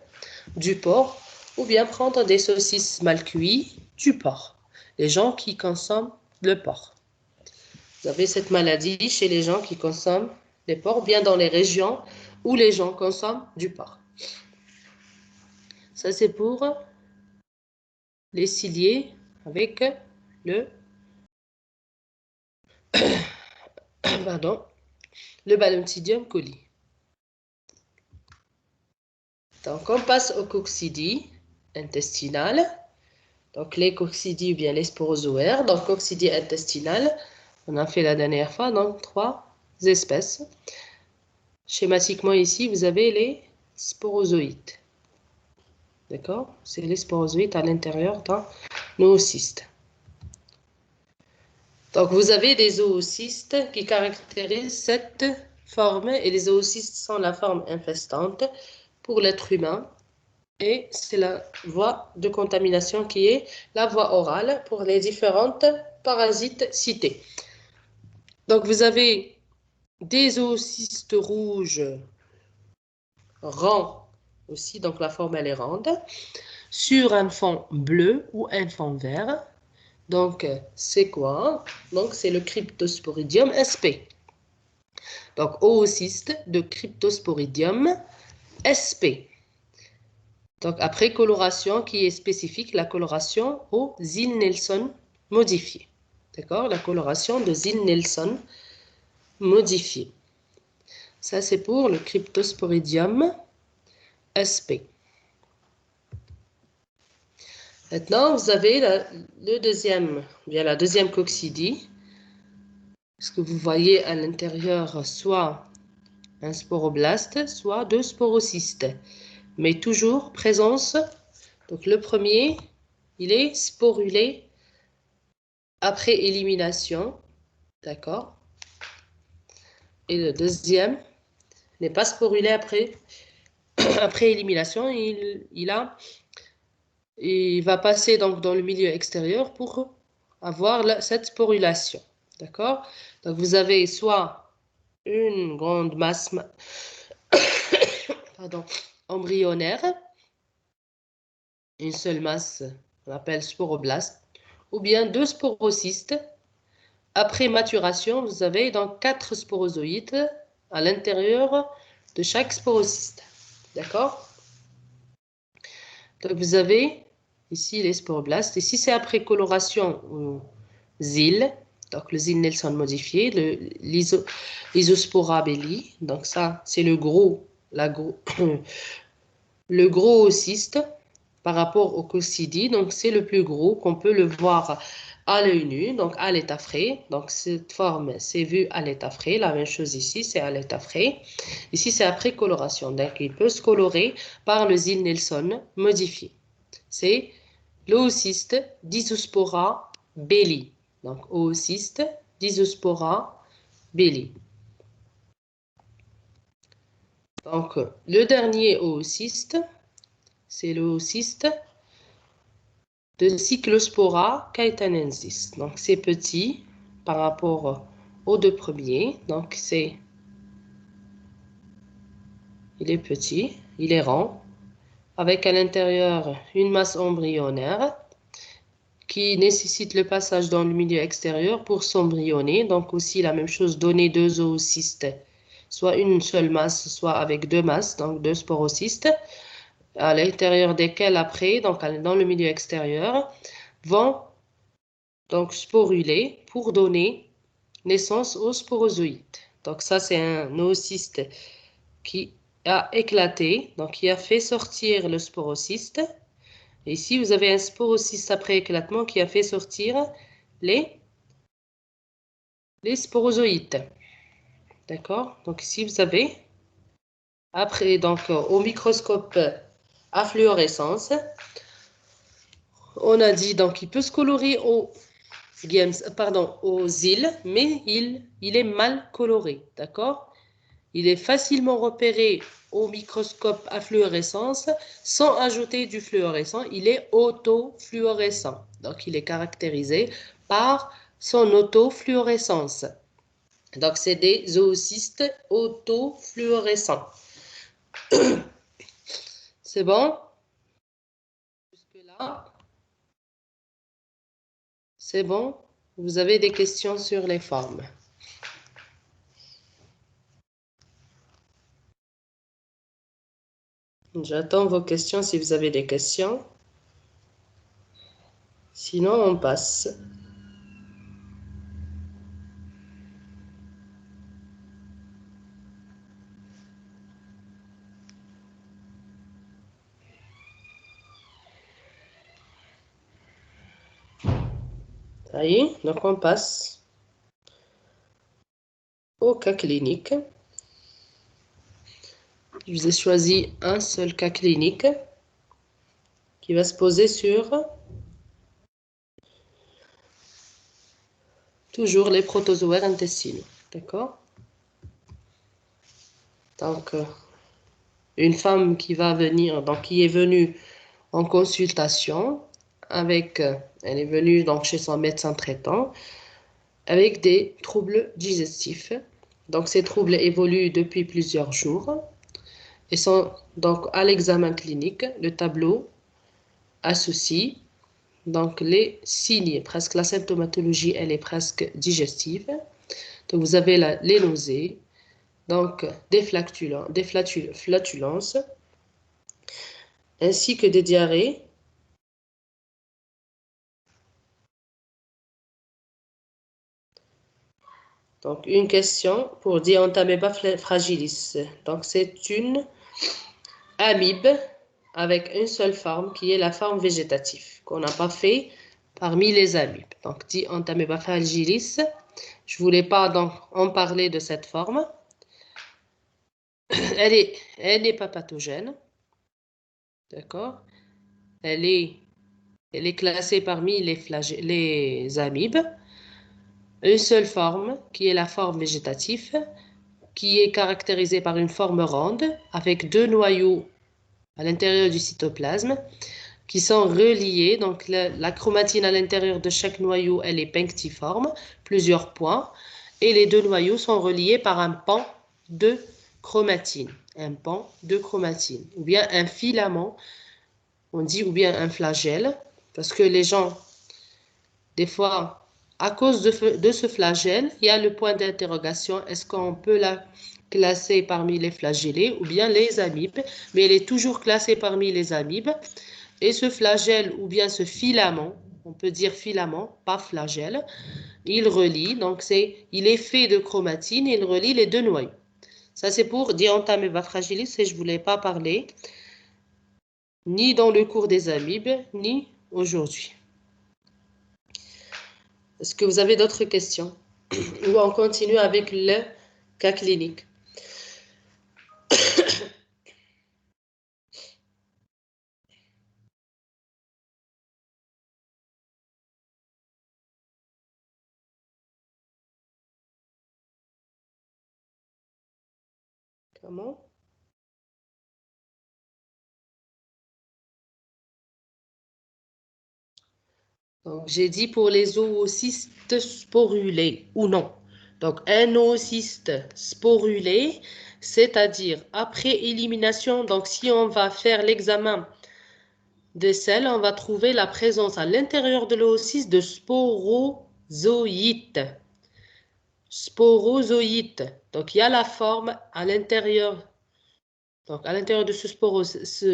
du porc ou bien prendre des saucisses mal cuites du porc. Les gens qui consomment le porc. Vous avez cette maladie chez les gens qui consomment les porcs, bien dans les régions où les gens consomment du porc. Ça, c'est pour les ciliés avec le Ballontidium coli. Donc, on passe aux coccidies intestinales. Donc, les coccidies ou bien les sporozoaires. Donc, coccidies intestinales, on a fait la dernière fois, donc 3 espèces. Schématiquement, ici, vous avez les sporozoïdes. D'accord? C'est les sporozoïdes à l'intérieur d'un oocyste. Donc, vous avez des oocystes qui caractérisent cette forme et les oocystes sont la forme infestante pour l'être humain. Et c'est la voie de contamination qui est la voie orale pour les différentes parasites cités. Donc, vous avez des oocystes rouges ronds aussi, donc la forme elle est ronde, sur un fond bleu ou un fond vert. Donc, c'est quoi? Donc, c'est le Cryptosporidium sp. Donc, oocyste de Cryptosporidium sp. Donc, après coloration qui est spécifique, la coloration au Zinn-Nelson modifié. D'accord? La coloration de Zinn-Nelson modifiée. Ça, c'est pour le Cryptosporidium sp. Maintenant, vous avez la deuxième coccidie. Ce que vous voyez à l'intérieur, soit un sporoblaste, soit 2 sporocystes. Mais toujours présence. Donc, le premier, il est sporulé après élimination. D'accord? Et le deuxième n'est pas sporulé après élimination. Il a il va passer donc dans le milieu extérieur pour avoir cette sporulation. D'accord? Donc, vous avez soit une grande masse pardon, embryonnaire, une seule masse, on appelle sporoblaste, ou bien deux sporocystes. Après maturation, vous avez donc 4 sporozoïdes à l'intérieur de chaque sporocyste. D'accord? Donc, vous avez ici les sporoblastes. Ici, c'est après coloration au ZIL, donc le ZIL Nelson modifié, l'Isospora belli. Donc, ça, c'est le gros cyste par rapport au coccidie. Donc, c'est le plus gros qu'on peut le voir à l'œil nu, donc à l'état frais. Donc, cette forme, c'est vu à l'état frais. La même chose ici, c'est à l'état frais. Ici, c'est après coloration. Donc, il peut se colorer par le ZIL Nelson modifié. C'est l'oocyste d'Isospora belli. Donc, oocyste d'Isospora belli. Donc, le dernier oocyste, c'est l'oocyste de Cyclospora caetanensis. Donc, c'est petit par rapport aux deux premiers. Donc, il est petit, il est rond, avec à l'intérieur une masse embryonnaire qui nécessite le passage dans le milieu extérieur pour s'embryonner. Donc, aussi la même chose, donner deux oocystes, soit une seule masse, soit avec deux masses, donc deux sporocystes, à l'intérieur desquels après, donc dans le milieu extérieur, vont donc sporuler pour donner naissance aux sporozoïdes. Donc ça, c'est un oocyste qui a éclaté, donc qui a fait sortir le sporocyste. Et ici, vous avez un sporocyste après éclatement qui a fait sortir les sporozoïdes. D'accord? Donc ici, vous avez, après, donc au microscope à fluorescence, on a dit donc il peut se colorer aux îles, mais il est mal coloré. D'accord? Il est facilement repéré au microscope à fluorescence sans ajouter du fluorescent. Il est autofluorescent. Donc, il est caractérisé par son autofluorescence. Donc, c'est des zoocystes autofluorescents. C'est bon? Jusque-là, c'est bon? Vous avez des questions sur les formes? J'attends vos questions si vous avez des questions. Sinon, on passe. Ça y est, donc on passe au cas clinique. Je vous ai choisi un seul cas clinique qui va se poser sur toujours les protozoaires intestinaux. D'accord? Donc, une femme qui va venir, donc qui est venue en consultation avec, elle est venue donc chez son médecin traitant avec des troubles digestifs. Donc, ces troubles évoluent depuis plusieurs jours et sont donc à l'examen clinique, le tableau associe donc les signes, presque la symptomatologie, elle est presque digestive. Donc, vous avez les nausées, donc des flatulences, ainsi que des diarrhées. Donc, une question pour Diantameba fragilis. Donc, c'est une amibe avec une seule forme qui est la forme végétative, qu'on n'a pas fait parmi les amibes. Donc, Diantameba fragilis. Je ne voulais pas donc en parler de cette forme. Elle n'est pas pathogène. D'accord? Elle est classée parmi les amibes. Une seule forme, qui est la forme végétative, qui est caractérisée par une forme ronde avec deux noyaux à l'intérieur du cytoplasme, qui sont reliés. Donc, la chromatine à l'intérieur de chaque noyau, elle est punctiforme, plusieurs points. Et les deux noyaux sont reliés par un pan de chromatine. Un pan de chromatine. Ou bien un filament, on dit, ou bien un flagelle. Parce que les gens, des fois, à cause de ce flagelle, il y a le point d'interrogation. Est-ce qu'on peut la classer parmi les flagellés ou bien les amibes? Mais elle est toujours classée parmi les amibes. Et ce flagelle ou bien ce filament, on peut dire filament, pas flagelle, il relie, donc il est fait de chromatine, il relie les deux noyaux. Ça, c'est pour Diantameba fragilis, et je ne voulais pas parler, ni dans le cours des amibes, ni aujourd'hui. Est-ce que vous avez d'autres questions? Ou on continue avec le cas clinique? Comment? Donc, j'ai dit pour les oocystes sporulés ou non. Donc, un oocyste sporulé, c'est-à-dire après élimination, donc si on va faire l'examen des selles, on va trouver la présence à l'intérieur de l'oocyste de sporozoïtes. Sporozoïtes. Donc, il y a la forme à l'intérieur. Donc, à l'intérieur de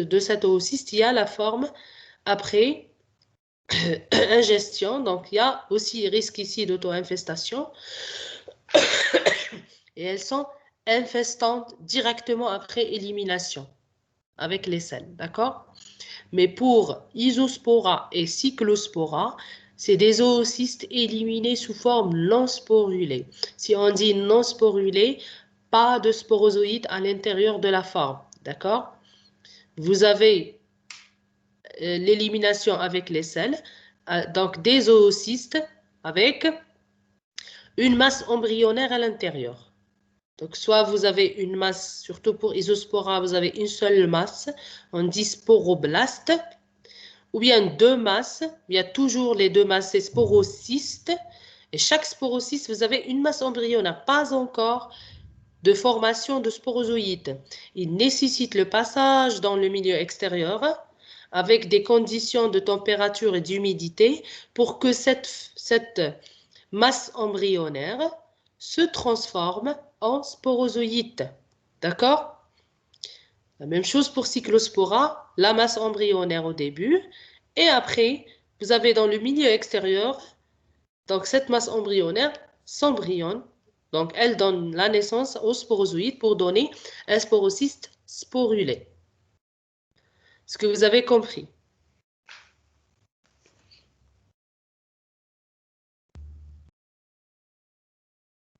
de cet oocyste, il y a la forme après ingestion. Donc, il y a aussi risque ici d'auto-infestation. Et elles sont infestantes directement après élimination avec les selles, d'accord? Mais pour Isospora et Cyclospora, c'est des oocystes éliminés sous forme non sporulée. Si on dit non sporulé, pas de sporozoïdes à l'intérieur de la forme, d'accord? Vous avez l'élimination avec les selles, donc des oocystes avec une masse embryonnaire à l'intérieur. Donc, soit vous avez une masse, surtout pour Isospora, vous avez une seule masse, on dit sporoblaste, ou bien deux masses, il y a toujours les deux masses, c'est sporocyste, et chaque sporocyste, vous avez une masse embryonnaire, pas encore de formation de sporozoïdes. Il nécessite le passage dans le milieu extérieur avec des conditions de température et d'humidité pour que cette masse embryonnaire se transforme en sporozoïde. D'accord? La même chose pour Cyclospora, la masse embryonnaire au début, et après, vous avez dans le milieu extérieur, donc cette masse embryonnaire s'embryonne, donc elle donne la naissance au sporozoïde pour donner un sporocyste sporulé. Est-ce que vous avez compris?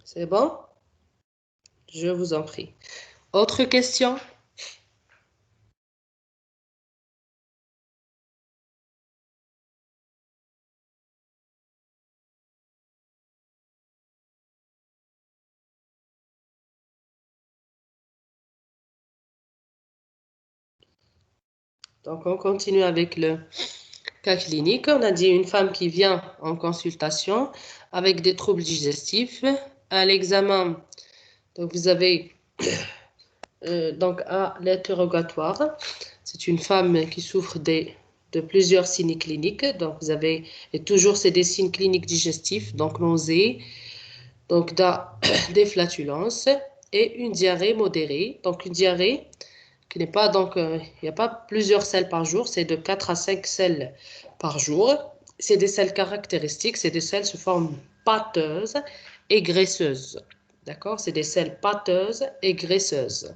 C'est bon? Je vous en prie. Autre question? Donc, on continue avec le cas clinique. On a dit une femme qui vient en consultation avec des troubles digestifs. À l'examen, donc vous avez donc à l'interrogatoire, c'est une femme qui souffre de plusieurs signes cliniques. Donc vous avez et toujours c'est des signes cliniques digestifs, donc nausées, donc des flatulences et une diarrhée modérée. Donc une diarrhée qui n'est pas donc il n'y a pas plusieurs selles par jour, c'est de 4 à 5 selles par jour. C'est des selles caractéristiques, c'est des selles sous forme pâteuse et graisseuse. D'accord? C'est des selles pâteuses et graisseuses.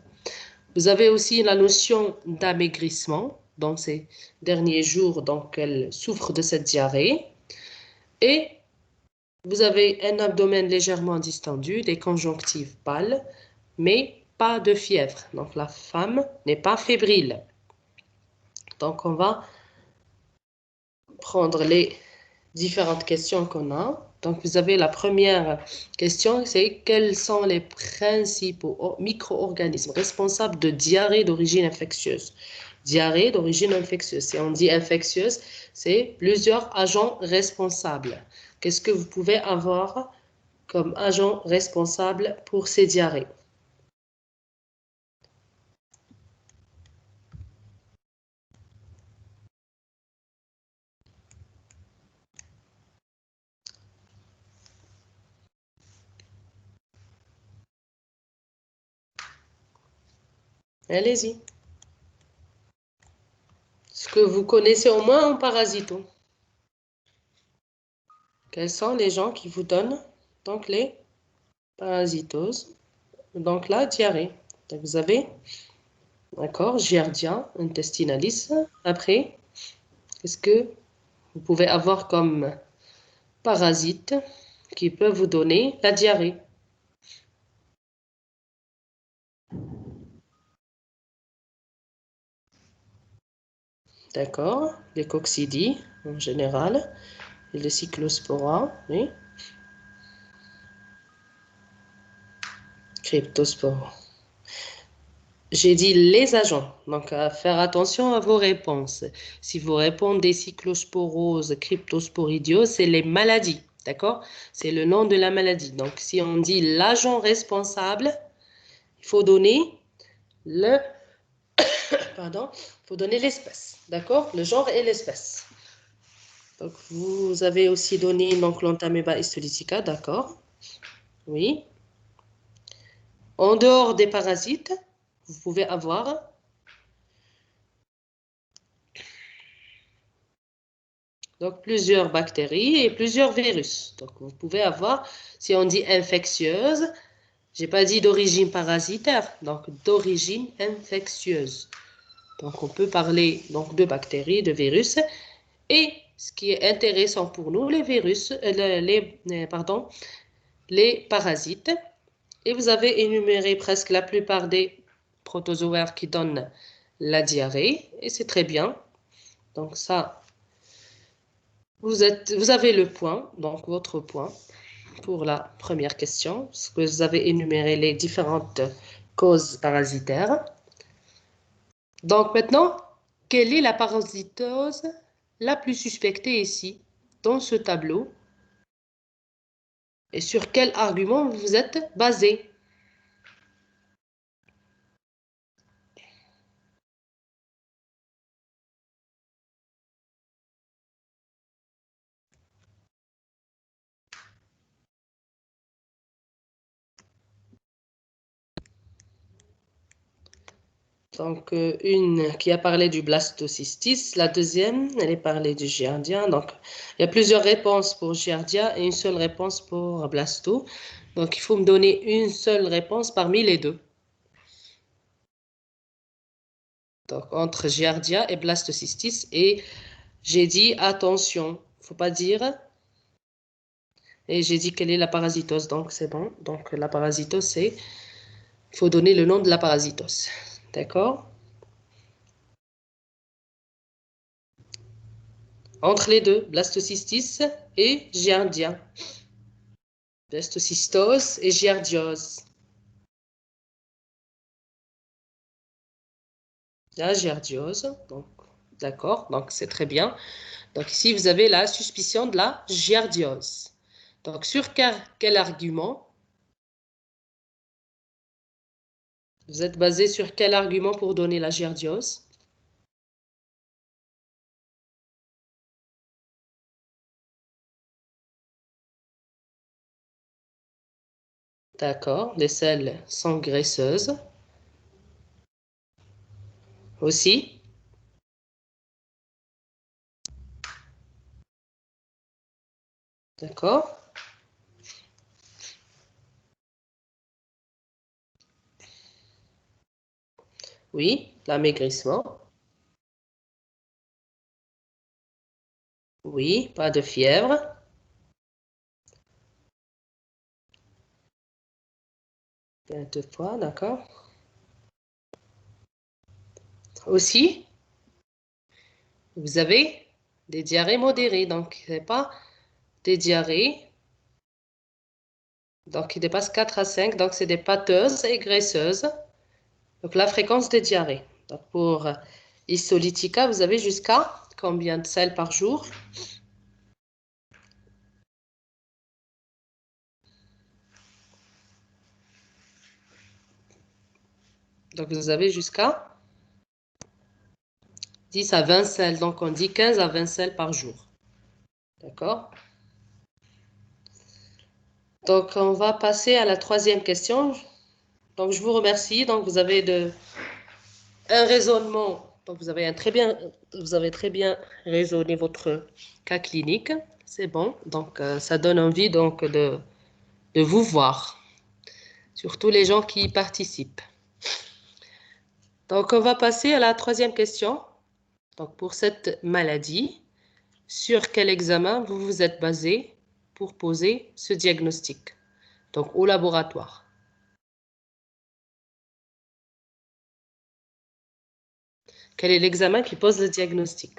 Vous avez aussi la notion d'amaigrissement dans ces derniers jours, donc elle souffre de cette diarrhée. Et vous avez un abdomen légèrement distendu, des conjonctives pâles, mais pas de fièvre. Donc la femme n'est pas fébrile. Donc on va prendre les différentes questions qu'on a. Donc vous avez la première question, c'est quels sont les principaux micro-organismes responsables de diarrhée d'origine infectieuse? Diarrhée d'origine infectieuse. Si on dit infectieuse, c'est plusieurs agents responsables. Qu'est-ce que vous pouvez avoir comme agent responsable pour ces diarrhées? Allez-y. Est-ce que vous connaissez au moins un parasito? Quels sont les gens qui vous donnent donc les parasitoses, donc la diarrhée? Donc vous avez, d'accord, Giardia intestinalis. Après, qu'est-ce que vous pouvez avoir comme parasites qui peuvent vous donner la diarrhée? D'accord, les coccidies en général, et les cyclospora, oui, cryptospora. J'ai dit les agents, donc à faire attention à vos réponses. Si vous répondez cyclosporose, cryptosporidiose, c'est les maladies, d'accord? C'est le nom de la maladie. Donc si on dit l'agent responsable, il faut donner le, pardon, il faut donner l'espèce, d'accord? Le genre et l'espèce. Donc vous avez aussi donné donc l'Entamoeba histolytica, d'accord? Oui. En dehors des parasites, vous pouvez avoir donc plusieurs bactéries et plusieurs virus. Donc vous pouvez avoir, si on dit infectieuse, j'ai pas dit d'origine parasitaire, donc d'origine infectieuse. Donc on peut parler donc de bactéries, de virus. Et ce qui est intéressant pour nous, les virus, pardon, les parasites. Et vous avez énuméré presque la plupart des protozoaires qui donnent la diarrhée. Et c'est très bien. Donc ça, vous avez le point, donc votre point pour la première question, parce que vous avez énuméré les différentes causes parasitaires. Donc maintenant, quelle est la parasitose la plus suspectée ici, dans ce tableau, et sur quel argument vous êtes basé? Donc, une qui a parlé du blastocystis, la deuxième, elle est parlé du giardia. Donc, il y a plusieurs réponses pour giardia et une seule réponse pour blasto. Donc, il faut me donner une seule réponse parmi les deux. Donc, entre giardia et blastocystis. Et j'ai dit, attention, il ne faut pas dire. Et j'ai dit quelle est la parasitose. Donc, c'est bon. Donc, la parasitose, c'est, il faut donner le nom de la parasitose. D'accord? Entre les deux, blastocystis et giardia. Blastocystose et giardiose. La giardiose, donc, d'accord, donc c'est très bien. Donc ici, vous avez la suspicion de la giardiose. Donc, sur quel argument? Vous êtes basé sur quel argument pour donner la giardiose? D'accord, les selles sont graisseuses. Aussi, d'accord. Oui, l'amaigrissement. Oui, pas de fièvre. Deux fois, d'accord. Aussi, vous avez des diarrhées modérées, donc ce n'est pas des diarrhées donc qui dépassent 4 à 5, donc c'est des pâteuses et graisseuses. Donc la fréquence des diarrhées. Donc pour Histolytica, vous avez jusqu'à combien de sels par jour? Donc, vous avez jusqu'à 10 à 20 sels. Donc, on dit 15 à 20 sels par jour. D'accord? Donc, on va passer à la troisième question. Donc, je vous remercie. Donc, vous avez un raisonnement. Donc, vous avez très bien raisonné votre cas clinique. C'est bon. Donc, ça donne envie donc, de vous voir. Surtout les gens qui y participent. Donc, on va passer à la troisième question. Donc, pour cette maladie, sur quel examen vous vous êtes basé pour poser ce diagnostic? Donc, au laboratoire. Quel est l'examen qui pose le diagnostic?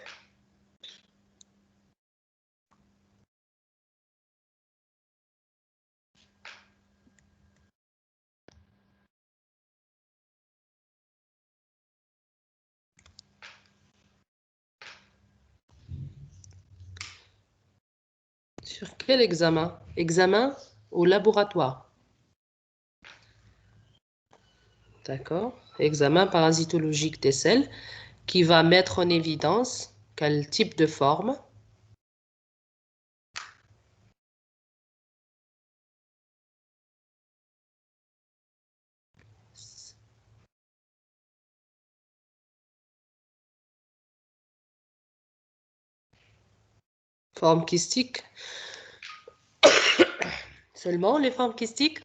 Sur quel examen? Examen au laboratoire. D'accord. Examen parasitologique des selles qui va mettre en évidence quel type de forme. Forme kystique. Seulement les formes kystiques,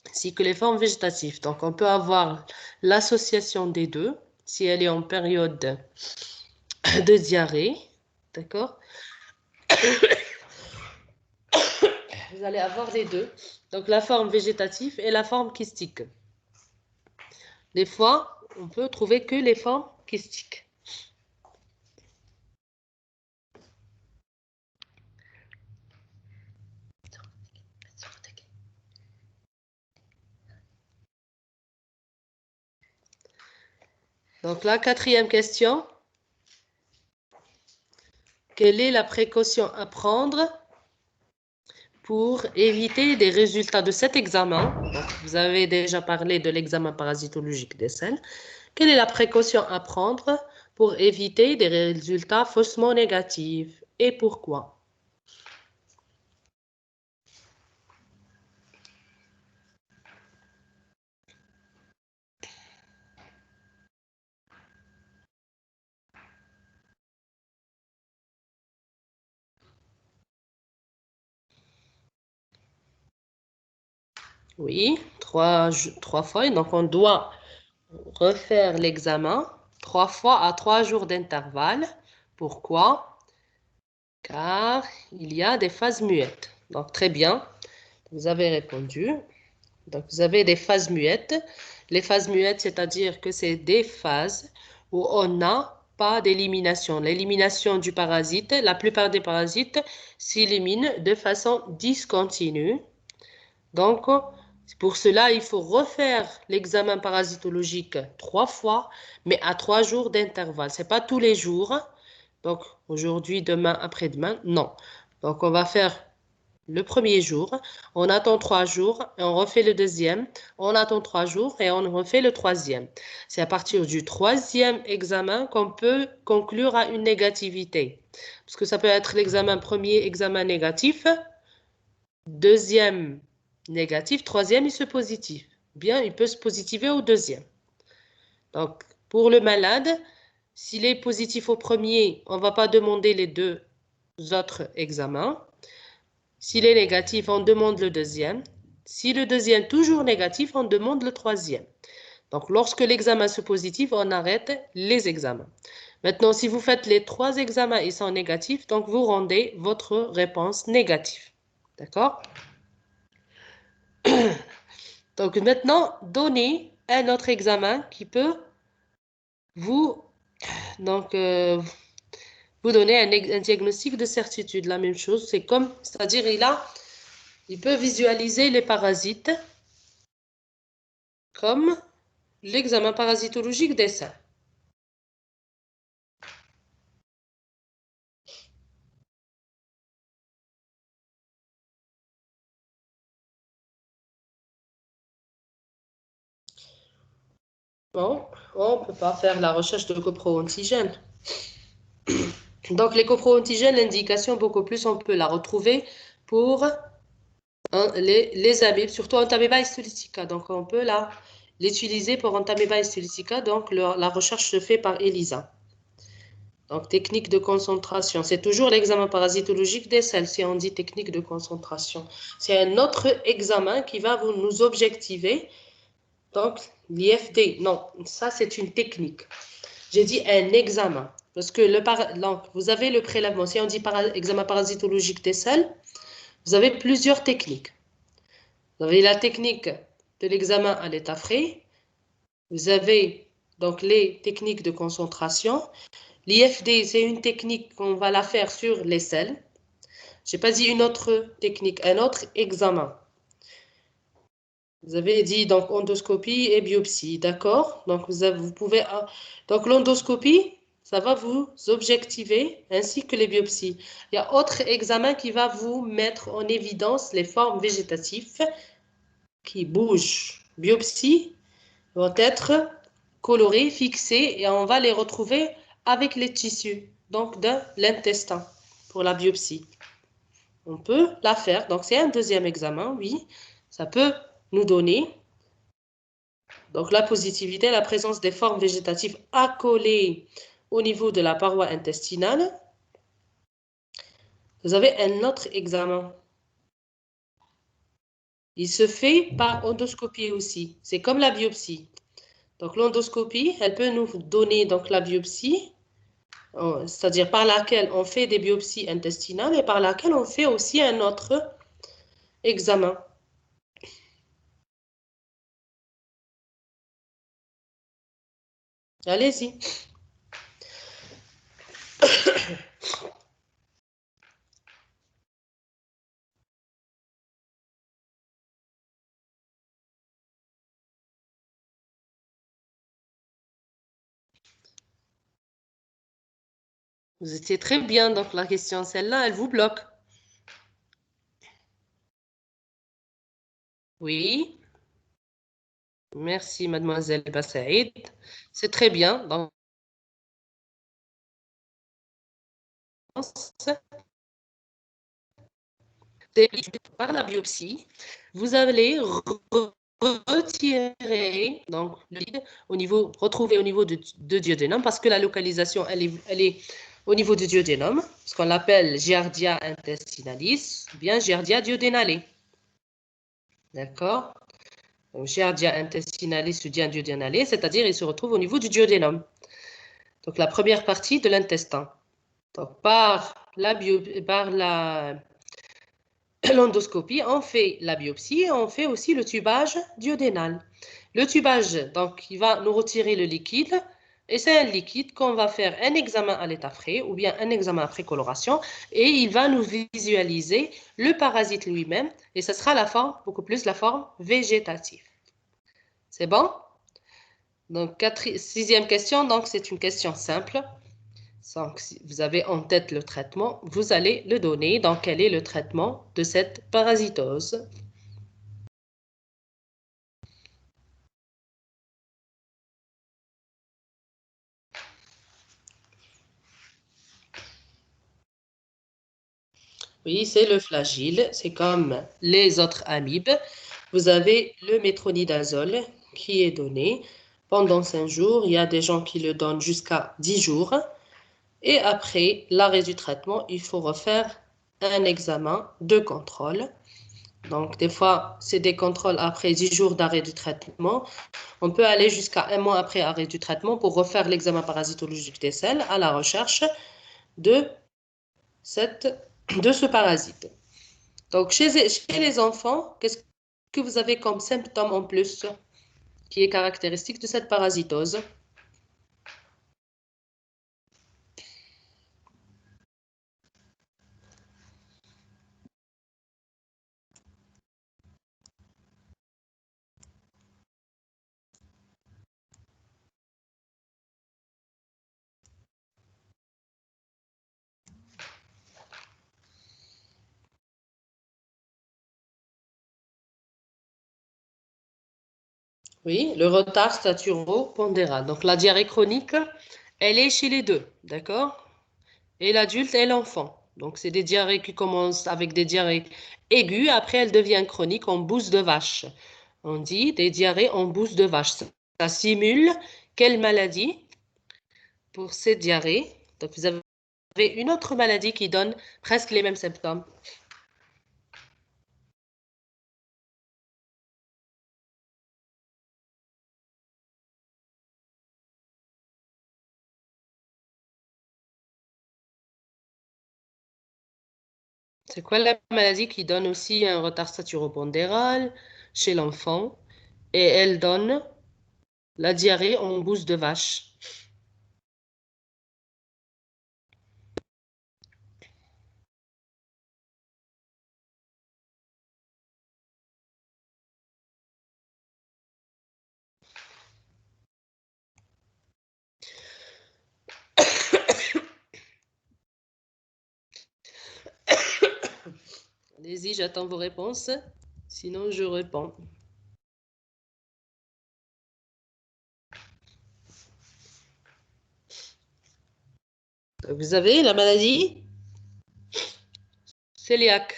ainsi que les formes végétatives. Donc, on peut avoir l'association des deux si elle est en période de diarrhée. D'accord? Vous allez avoir les deux. Donc, la forme végétative et la forme kystique. Des fois, on peut trouver que les formes kystiques. Donc, la quatrième question. Quelle est la précaution à prendre pour éviter des résultats de cet examen? Donc, vous avez déjà parlé de l'examen parasitologique des selles. Quelle est la précaution à prendre pour éviter des résultats faussement négatifs et pourquoi? Oui, trois fois. Donc, on doit refaire l'examen 3 fois à 3 jours d'intervalle. Pourquoi? Car il y a des phases muettes. Donc, très bien, vous avez répondu. Donc, vous avez des phases muettes. Les phases muettes, c'est-à-dire que c'est des phases où on n'a pas d'élimination. L'élimination du parasite, la plupart des parasites s'éliminent de façon discontinue. Donc, pour cela, il faut refaire l'examen parasitologique 3 fois, mais à 3 jours d'intervalle. Ce n'est pas tous les jours. Donc, aujourd'hui, demain, après-demain, non. Donc, on va faire le premier jour, on attend 3 jours et on refait le deuxième, on attend 3 jours et on refait le troisième. C'est à partir du troisième examen qu'on peut conclure à une négativité. Parce que ça peut être l'examen premier, examen négatif, deuxième négatif, troisième il se positive. Bien, il peut se positiver au deuxième. Donc, pour le malade, s'il est positif au premier, on ne va pas demander les deux autres examens. S'il est négatif, on demande le deuxième. Si le deuxième toujours négatif, on demande le troisième. Donc, lorsque l'examen se positif, on arrête les examens. Maintenant, si vous faites les 3 examens, ils sont négatifs, donc vous rendez votre réponse négative. D'accord? Donc, maintenant, donnez un autre examen qui peut vous, donc, vous donner un diagnostic de certitude. La même chose, c'est comme, c'est-à-dire, il peut visualiser les parasites comme l'examen parasitologique des seins. Bon, on ne peut pas faire la recherche de coproantigènes. Donc, les coproantigènes, l'indication beaucoup plus, on peut la retrouver pour les amibes, surtout Entamoeba histolytica. Donc, on peut l'utiliser pour Entamoeba histolytica. Donc, la recherche se fait par ELISA. Donc, technique de concentration. C'est toujours l'examen parasitologique des selles, si on dit technique de concentration. C'est un autre examen qui va nous objectiver. Donc, l'IFD, non, ça c'est une technique. J'ai dit un examen. Parce que donc, vous avez le prélèvement. Si on dit examen parasitologique des selles, vous avez plusieurs techniques. Vous avez la technique de l'examen à l'état frais. Vous avez donc les techniques de concentration. L'IFD, c'est une technique qu'on va la faire sur les selles. Je n'ai pas dit une autre technique, un autre examen. Vous avez dit donc endoscopie et biopsie, d'accord? Donc vous pouvez donc l'endoscopie, ça va vous objectiver ainsi que les biopsies. Il y a autre examen qui va vous mettre en évidence les formes végétatives qui bougent. Biopsie vont être colorées, fixées et on va les retrouver avec les tissus, donc de l'intestin pour la biopsie. On peut la faire. Donc c'est un deuxième examen, oui. Ça peut nous donner donc la positivité, la présence des formes végétatives accolées au niveau de la paroi intestinale. Vous avez un autre examen. Il se fait par endoscopie aussi. C'est comme la biopsie. Donc l'endoscopie, elle peut nous donner donc la biopsie, c'est-à-dire par laquelle on fait des biopsies intestinales et par laquelle on fait aussi un autre examen. Allez-y. Vous étiez très bien, donc la question, celle-là, elle vous bloque. Oui, merci, mademoiselle Bassaïd. C'est très bien. Donc, par la biopsie, vous allez retirer donc, le liquide retrouver au niveau de duodénum, parce que la localisation, elle est au niveau du duodénum, ce qu'on appelle Giardia intestinalis, ou bien Giardia duodenale. D'accord? Donc, Giardia intestinalis ou duodenale, c'est-à-dire il se retrouve au niveau du duodénum. Donc, la première partie de l'intestin. Donc, par l'endoscopie, on fait la biopsie et on fait aussi le tubage duodénal. Le tubage, donc, il va nous retirer le liquide et c'est un liquide qu'on va faire un examen à l'état frais ou bien un examen après coloration et il va nous visualiser le parasite lui-même et ce sera la forme, beaucoup plus la forme végétative. C'est bon? Donc, sixième question, donc c'est une question simple. Donc, si vous avez en tête le traitement, vous allez le donner. Donc, quel est le traitement de cette parasitose? Oui, c'est le flagile. C'est comme les autres amibes. Vous avez le métronidazole qui est donné pendant 5 jours. Il y a des gens qui le donnent jusqu'à 10 jours. Et après l'arrêt du traitement, il faut refaire un examen de contrôle. Donc, des fois, c'est des contrôles après 10 jours d'arrêt du traitement. On peut aller jusqu'à 1 mois après arrêt du traitement pour refaire l'examen parasitologique des selles à la recherche de, de ce parasite. Donc, chez les enfants, qu'est-ce que vous avez comme symptôme en plus qui est caractéristique de cette parasitose? Oui, le retard staturo-pondéral. Donc, la diarrhée chronique, elle est chez les deux, d'accord? Et l'adulte et l'enfant. Donc, c'est des diarrhées qui commencent avec des diarrhées aiguës. Après, elles deviennent chroniques en bouse de vache. On dit des diarrhées en bouse de vache. Ça simule quelle maladie pour ces diarrhées? Donc, vous avez une autre maladie qui donne presque les mêmes symptômes. C'est quoi la maladie qui donne aussi un retard staturo-pondéral chez l'enfant et elle donne la diarrhée en bouse de vache? Allez-y, j'attends vos réponses. Sinon, je réponds. Donc, vous avez la maladie cœliaque.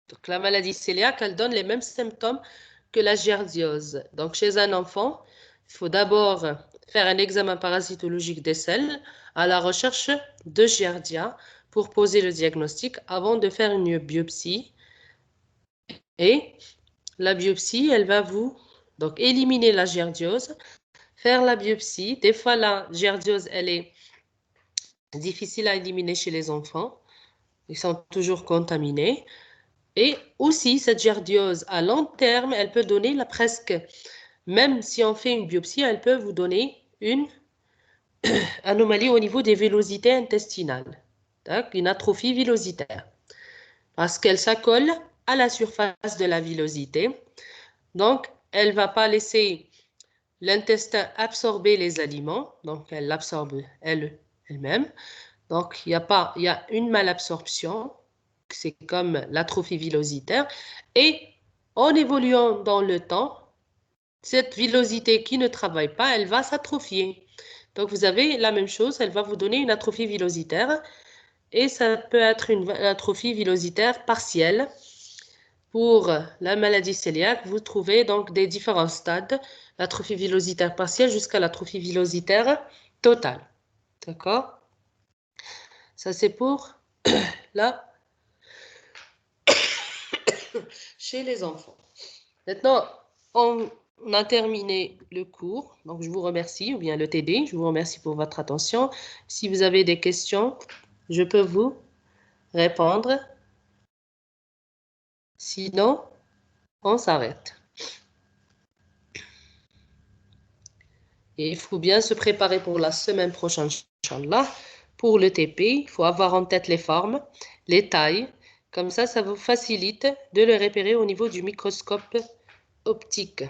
Donc, la maladie cœliaque, elle donne les mêmes symptômes que la giardiose. Donc, chez un enfant, il faut d'abord faire un examen parasitologique des selles à la recherche de giardia pour poser le diagnostic avant de faire une biopsie. Et la biopsie, elle va vous donc éliminer la giardiose, faire la biopsie. Des fois, la giardiose, elle est difficile à éliminer chez les enfants. Ils sont toujours contaminés. Et aussi, cette giardiose, à long terme, elle peut donner presque, même si on fait une biopsie, elle peut vous donner une anomalie au niveau des villosités intestinales, une atrophie villositaire, parce qu'elle s'accole à la surface de la villosité. Donc, elle ne va pas laisser l'intestin absorber les aliments, donc elle l'absorbe elle-même. Donc, il y a une malabsorption, c'est comme l'atrophie villositaire. Et en évoluant dans le temps, cette villosité qui ne travaille pas, elle va s'atrophier. Donc, vous avez la même chose, elle va vous donner une atrophie villositaire et ça peut être une atrophie villositaire partielle. Pour la maladie cœliaque, vous trouvez donc des différents stades, l'atrophie villositaire partielle jusqu'à l'atrophie villositaire totale. D'accord? Ça, c'est pour la chez les enfants. Maintenant, on a terminé le cours. Donc, je vous remercie, ou bien le TD. Je vous remercie pour votre attention. Si vous avez des questions, je peux vous répondre. Sinon, on s'arrête. Et il faut bien se préparer pour la semaine prochaine, Inch'Allah. Pour le TP, il faut avoir en tête les formes, les tailles. Comme ça vous facilite de le repérer au niveau du microscope optique.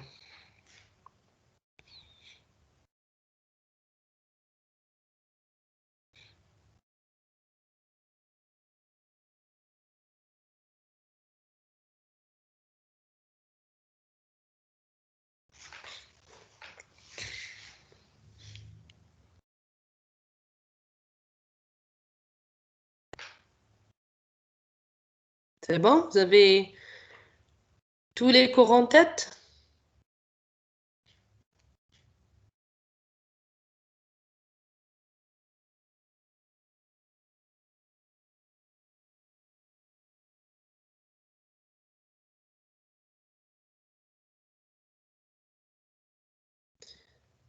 C'est bon? Vous avez tous les cours en tête?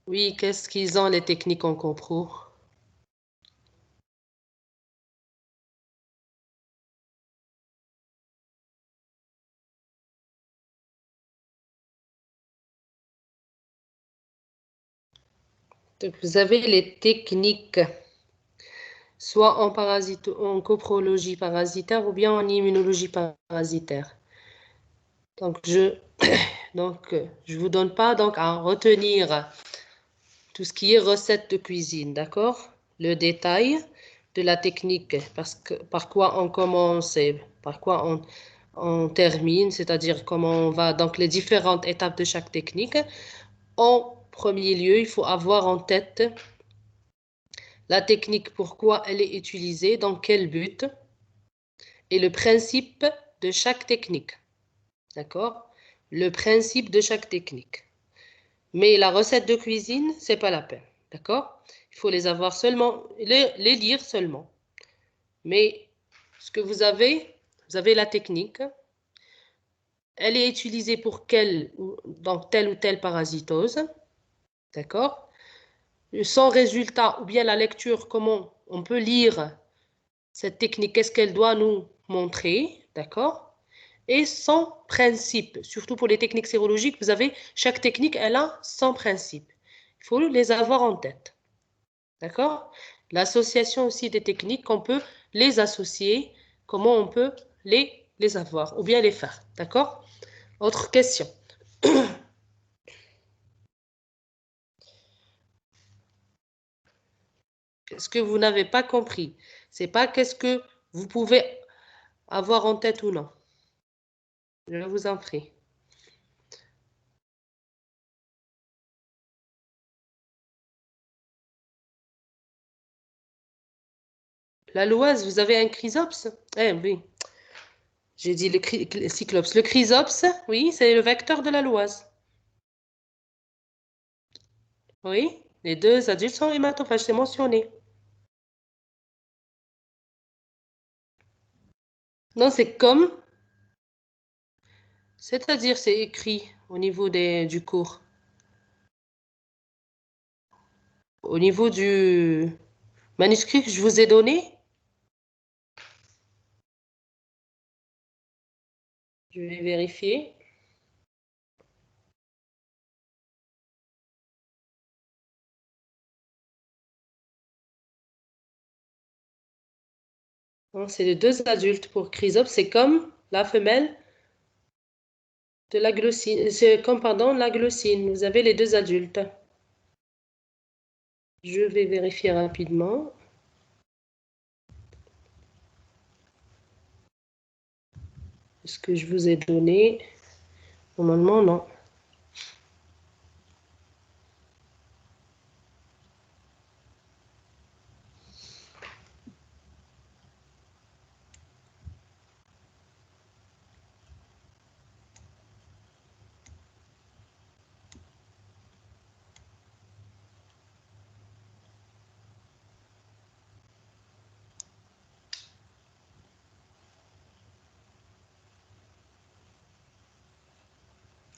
Oui, qu'est-ce qu'ils ont, les techniques en compro? Donc, vous avez les techniques, soit en coprologie parasitaire ou bien en immunologie parasitaire. Donc, je vous donne pas donc à retenir tout ce qui est recette de cuisine, d'accord? Le détail de la technique, parce que par quoi on commence et par quoi on termine, c'est-à-dire comment on va, donc les différentes étapes de chaque technique. En premier lieu, il faut avoir en tête la technique, pourquoi elle est utilisée, dans quel but, et le principe de chaque technique. D'accord? Le principe de chaque technique. Mais la recette de cuisine, c'est pas la peine. D'accord? Il faut les avoir seulement, les lire seulement. Mais ce que vous avez la technique. Elle est utilisée pour dans telle ou telle parasitose. D'accord? Sans résultat, ou bien la lecture, comment on peut lire cette technique, qu'est-ce qu'elle doit nous montrer. D'accord? Et son principe, surtout pour les techniques sérologiques, vous avez, chaque technique, elle a son principe. Il faut les avoir en tête. D'accord? L'association aussi des techniques, on peut les associer, comment on peut les avoir, ou bien les faire. D'accord? Autre question. Ce que vous n'avez pas compris, c'est pas qu'est-ce que vous pouvez avoir en tête ou non. Je vous en prie. La loise, vous avez un chrysops? Eh oui, j'ai dit le cyclops. Le chrysops, oui, c'est le vecteur de la loise. Oui, les deux adultes sont hématophages, c'est mentionné. Non, c'est comme, c'est-à-dire c'est écrit au niveau du cours. Au niveau du manuscrit que je vous ai donné, je vais vérifier. C'est les deux adultes pour chrysops, c'est comme la femelle de la glossine. C'est comme, pardon, la glossine. Vous avez les deux adultes. Je vais vérifier rapidement. Ce que je vous ai donné. Normalement, non.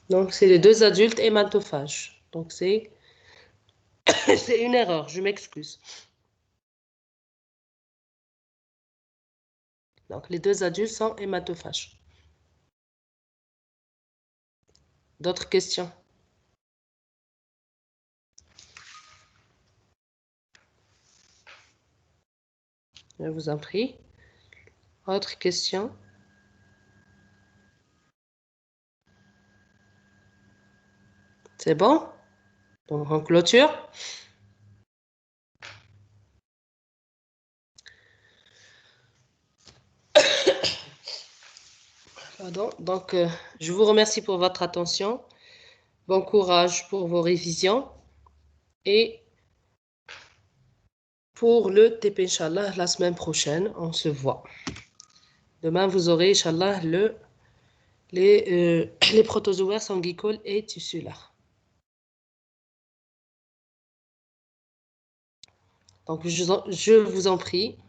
Donc, c'est les deux adultes hématophages. Donc, c'est une erreur. Je m'excuse. Donc, les deux adultes sont hématophages. D'autres questions? Je vous en prie. Autre question? C'est bon? Donc, en clôture. Pardon. Donc, je vous remercie pour votre attention. Bon courage pour vos révisions. Et pour le TP, Inch'Allah, la semaine prochaine, on se voit. Demain, vous aurez, Inch'Allah, les protozoaires sanguicoles et tissulaires. Donc, je vous en prie.